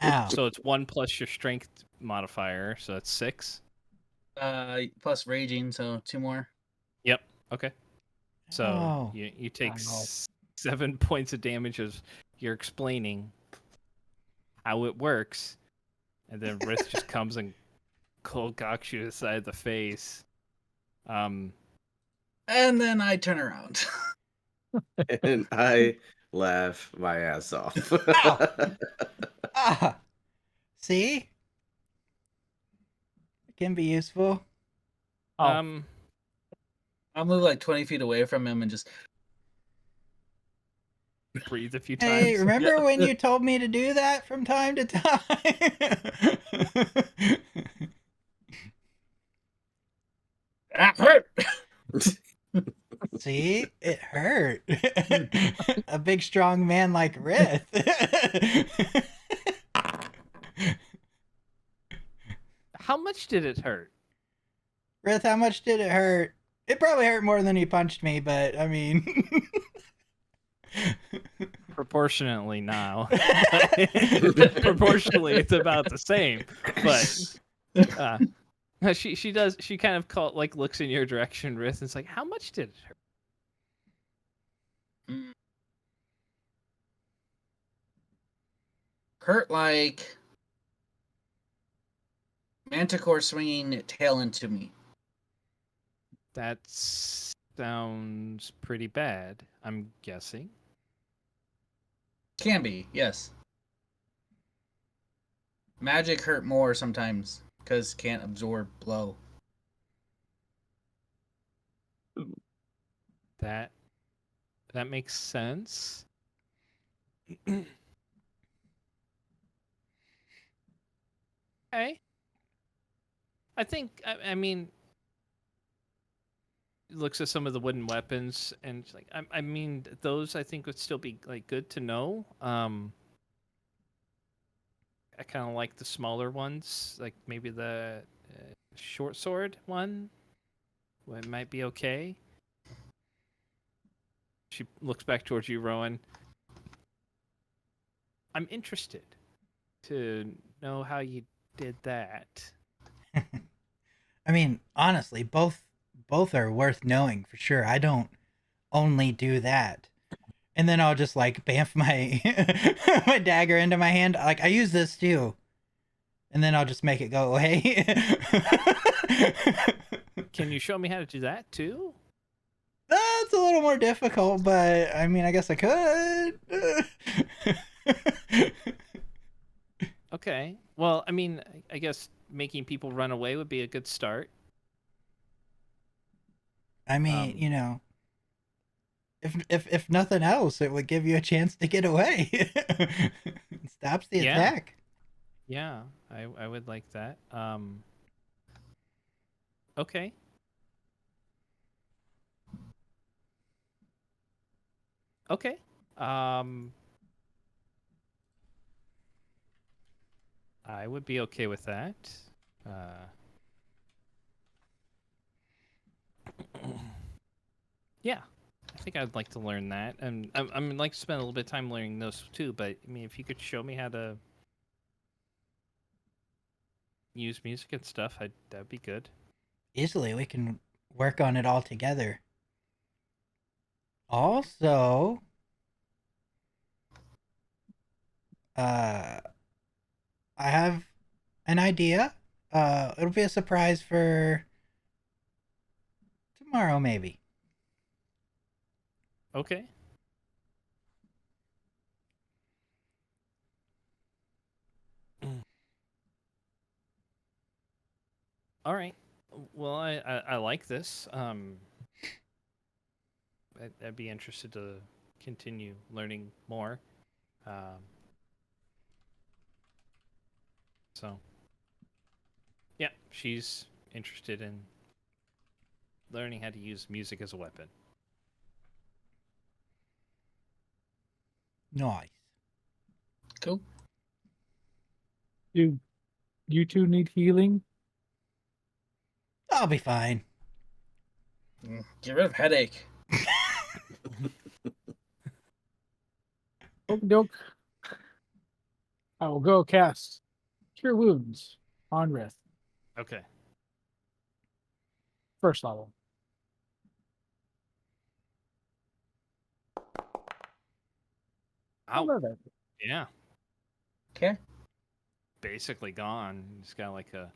Ow. So it's 1 plus your strength modifier, so that's 6. Plus raging, so 2 more. Yep. Okay. So Oh. you take Ow. 7 points of damage as you're explaining how it works, and then Rith just comes and cold cocks you to the side of the face. And then I turn around. And I laugh my ass off. Ah. See? It can be useful. Oh. I'll move like 20 feet away from him and just breathe a few Hey, times. remember when you told me to do that from time to time? That hurt. See, it hurt. A big, strong man like Rith. How much did it hurt? Rith, how much did it hurt? It probably hurt more than he punched me, but I mean. Proportionately now. Proportionally, it's about the same. But she does. She kind of looks in your direction, Rith, and it's like, how much did it hurt? Hurt like Manticore swinging tail into me. That sounds pretty bad. I'm guessing. Can be, yes. Magic hurt more sometimes because can't absorb blow. That makes sense. Okay. I think I mean looks at some of the wooden weapons and it's like I mean those I think would still be like good to know. I kind of like the smaller ones, like maybe the short sword one. Well, it might be okay. She looks back towards you, Rowan. I'm interested to know how you did that. I mean, honestly, both are worth knowing for sure. I don't only do that. And then I'll just like bamf my my dagger into my hand. Like I use this too. And then I'll just make it go away. Can you show me how to do that too? That's a little more difficult, but I mean, I guess I could. Okay. Well, I mean, I guess making people run away would be a good start. I mean, you know, if nothing else, it would give you a chance to get away. It stops the Yeah. attack. Yeah, I would like that. Okay. Okay. I would be okay with that. Yeah, I think I'd like to learn that, and I'm like to spend a little bit of time learning those too. But I mean, if you could show me how to use music and stuff, that'd be good. Easily, we can work on it all together. Also, I have an idea. It'll be a surprise for tomorrow, maybe. Okay. All right. Well, I like this. I'd be interested to continue learning more. So, yeah, she's interested in learning how to use music as a weapon. Nice. Cool. Do you two need healing? I'll be fine. Get rid of headache. Okie doke. I will go cast Cure Wounds on Rith. Okay. First level. Ow. 11. Yeah. Okay. Basically gone. It's got like a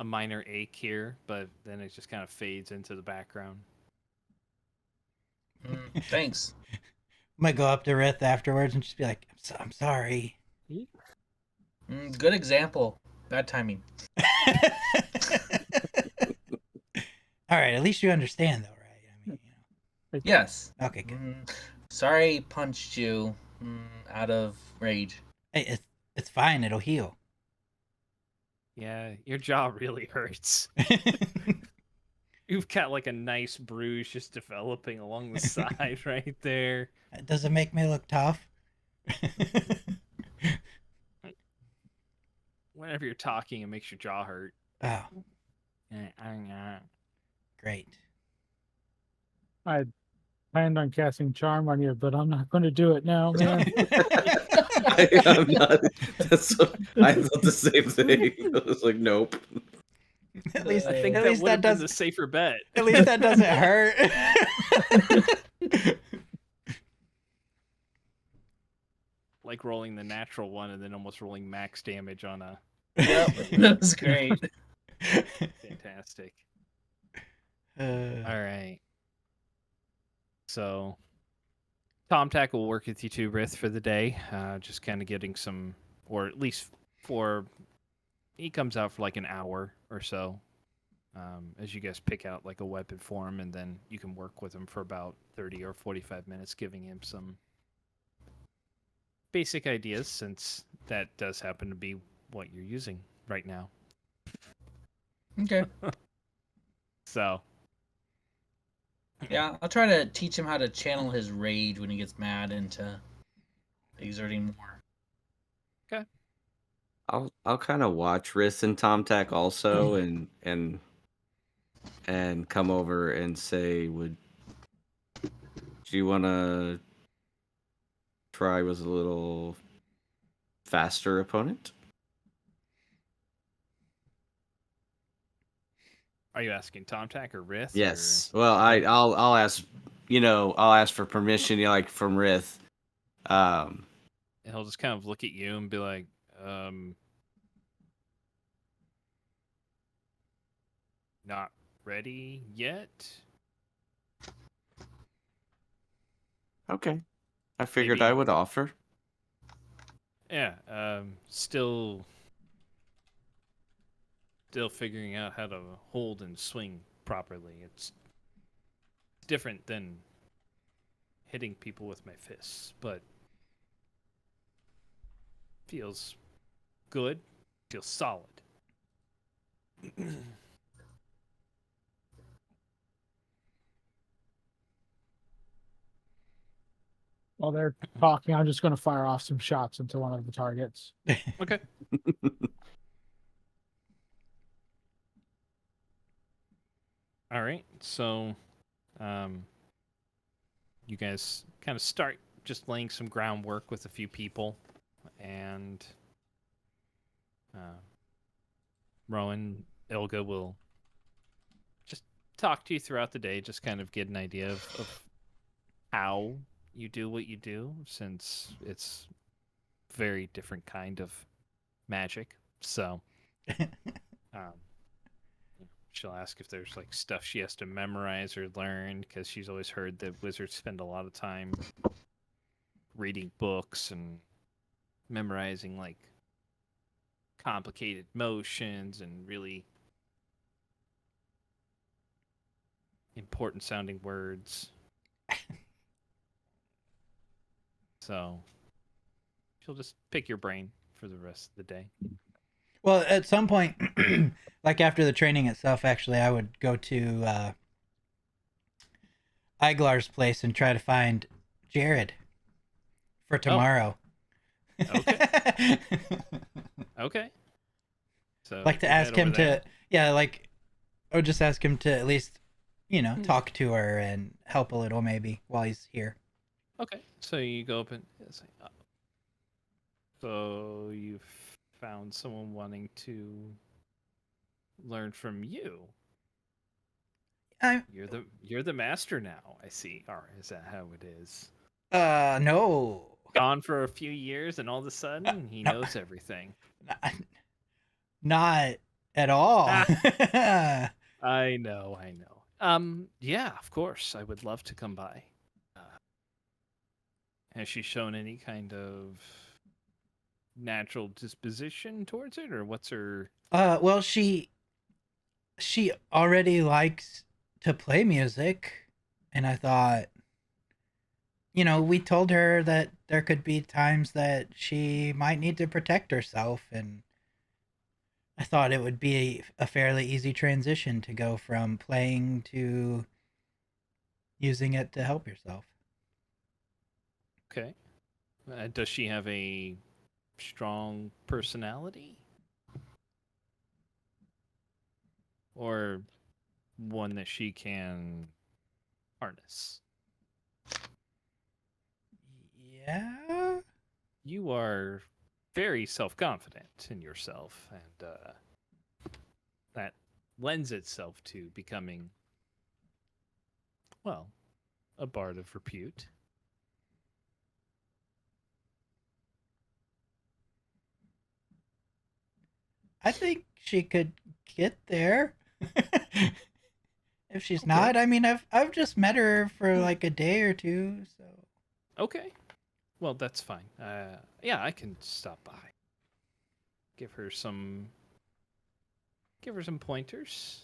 minor ache here, but then it just kind of fades into the background. Thanks. Might go up to Rith afterwards and just be like, I'm sorry. Good example. Bad timing. All right, at least you understand, though, right? I mean, Yes. Okay, good. Sorry, I punched you out of rage. Hey, it's fine. It'll heal. Yeah, your jaw really hurts. You've got like a nice bruise just developing along the side right there. Does it make me look tough? Whenever you're talking, it makes your jaw hurt. Oh, great. I planned on casting charm on you, but I'm not going to do it now, man. I'm not. I thought the same thing. I was like, nope. At least, I think at that least would that have been does. the safer bet. At least that doesn't hurt. Like rolling the natural one and then almost rolling max damage on a. Yep, that was great. Fantastic. Uh, All right. So, Tomtac will work with you too, Rith, for the day. Just kind of getting some, or at least for. He comes out for like an hour or so, as you guys pick out like a weapon for him, and then you can work with him for about 30 or 45 minutes, giving him some basic ideas, since that does happen to be what you're using right now. Okay. So, Yeah, I'll try to teach him how to channel his rage when he gets mad into exerting more. I'll kind of watch Riss and Tomtac also, and come over and say, do you want to try with a little faster opponent? are you asking Tomtac or Rith? Yes. Well, I'll ask. I'll ask for permission. Like from Rith. And he'll just kind of look at you and be like, not ready yet? Okay. I figured Maybe. I would offer. Yeah, still figuring out how to hold and swing properly. It's different than hitting people with my fists, but feels good, feels solid. While they're talking, I'm just going to fire off some shots into one of the targets. Okay. All right. So, you guys kind of start just laying some groundwork with a few people, and Rowan, Ilga will just talk to you throughout the day, just kind of get an idea of how you do what you do, since it's very different kind of magic. So, she'll ask if there's like stuff she has to memorize or learn, because she's always heard that wizards spend a lot of time reading books and memorizing like complicated motions and really important sounding words. So she'll just pick your brain for the rest of the day. well, at some point, like after the training itself, actually, I would go to Iglar's place and try to find Jared for tomorrow. Okay. Okay. So Like to you ask head over him there. to, yeah, like, or just ask him to at least, talk to her and help a little maybe while he's here. Okay. So you go up and it's like, so you found someone wanting to learn from you. I You're the master now, I see. Or is that how it is? no. Gone for a few years and all of a sudden he no. knows everything. Not at all. I know. Yeah, of course. I would love to come by. Has she shown any kind of natural disposition towards it, or what's her? Well, she already likes to play music, and I thought, we told her that there could be times that she might need to protect herself, and I thought it would be a fairly easy transition to go from playing to using it to help yourself. Okay. Does she have a strong personality? Or one that she can harness? Yeah. You are very self-confident in yourself, and that lends itself to becoming, well, a bard of repute. I think she could get there. If she's Okay. not, I mean, I've just met her for like a day or two, so Okay. Well, that's fine. Yeah, I can stop by. Give her some pointers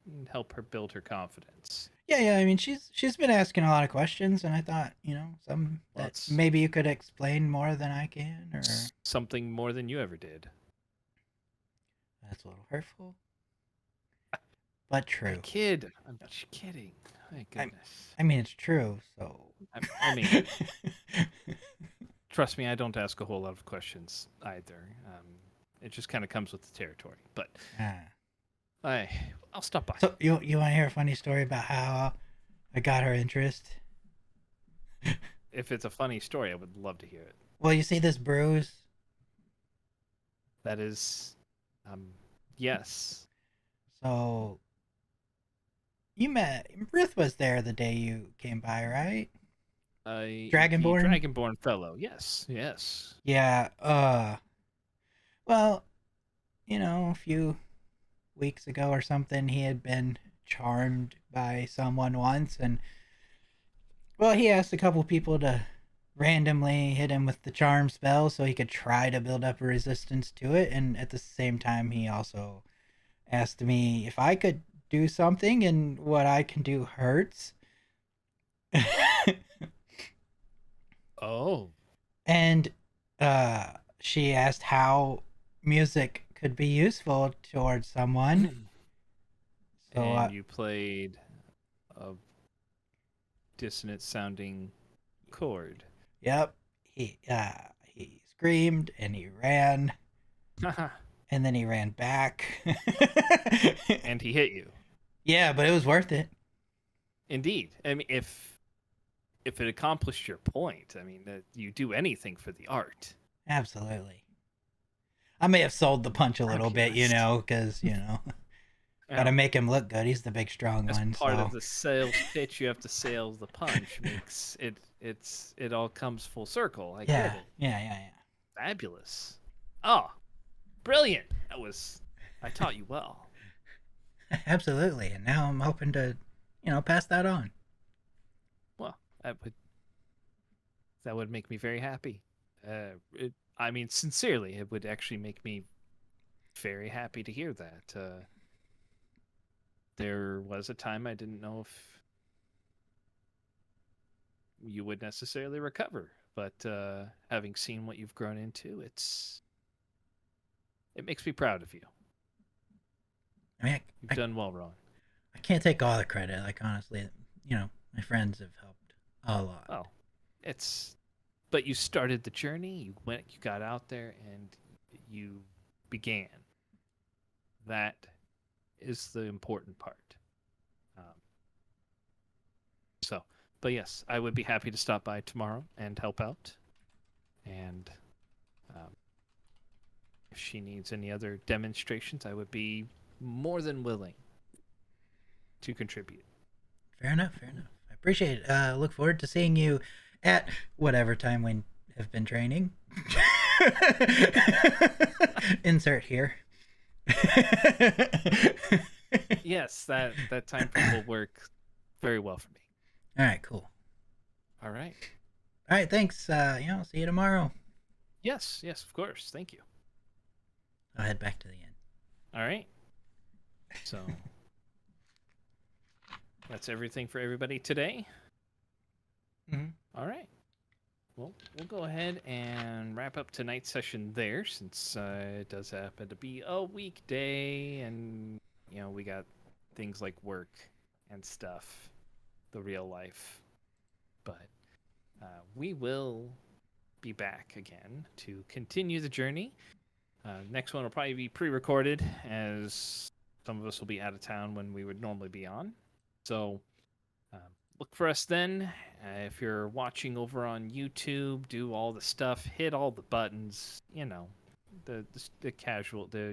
and help her build her confidence. yeah. I mean, she's been asking a lot of questions, and I thought, some Well, that it's maybe you could explain more than I can, or something more than you ever did. that's a little hurtful, but true. Kid, I'm just kidding. My goodness. I mean, it's true. So I mean, trust me, I don't ask a whole lot of questions either. It just kind of comes with the territory. But I'll stop by. So you want to hear a funny story about how I got her interest? If it's a funny story, I would love to hear it. Well, you see this bruise? That is, yes. So you met Ruth was there the day you came by, right? Dragonborn? The Dragonborn fellow. Yes. Yeah. Well, a few weeks ago or something, he had been charmed by someone once, and well, he asked a couple people to randomly hit him with the charm spell so he could try to build up a resistance to it, and at the same time he also asked me if I could do something, and what I can do hurts. Oh. And she asked how music could be useful towards someone. So And you played a dissonant sounding chord. Yep. He screamed and he ran, and then he ran back. And he hit you. Yeah, but it was worth it. Indeed. I mean, if it accomplished your point, I mean, you do anything for the art. Absolutely. I may have sold the punch a little bit, because gotta make him look good. He's the big, strong As one. part of the sales pitch, you have to sales the punch. Makes it all comes full circle. I get it. Yeah. Fabulous. Oh, brilliant. I taught you well. Absolutely. And now I'm hoping to, pass that on. Well, that would make me very happy. I mean, sincerely, it would actually make me very happy to hear that. There was a time I didn't know if you would necessarily recover, but having seen what you've grown into, it makes me proud of you. I mean, You've done well, Ron. I can't take all the credit. Like, honestly, my friends have helped a lot. Oh, but you started the journey. You got out there, and you began. That is the important part. But yes, I would be happy to stop by tomorrow and help out. And if she needs any other demonstrations, I would be more than willing to contribute. Fair enough. I appreciate it. Look forward to seeing you at whatever time we have been training. Insert here. Yes, that time frame will work very well for me. All right, cool. All right. All right, thanks. See you tomorrow. Yes, of course. Thank you. I'll head back to the inn. All right. So that's everything for everybody today. Mm-hmm. All right. Well, we'll go ahead and wrap up tonight's session there, since it does happen to be a weekday, and we got things like work and stuff, the real life. But we will be back again to continue the journey. Next one will probably be pre-recorded, as some of us will be out of town when we would normally be on. So look for us then. If you're watching over on YouTube, do all the stuff, hit all the buttons, the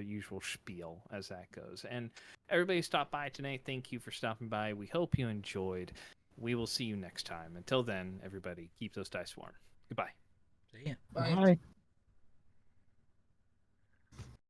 usual spiel as that goes. And everybody stopped by tonight. Thank you for stopping by. We hope you enjoyed. We will see you next time. Until then, everybody, keep those dice warm. Goodbye. See ya. Bye. Bye.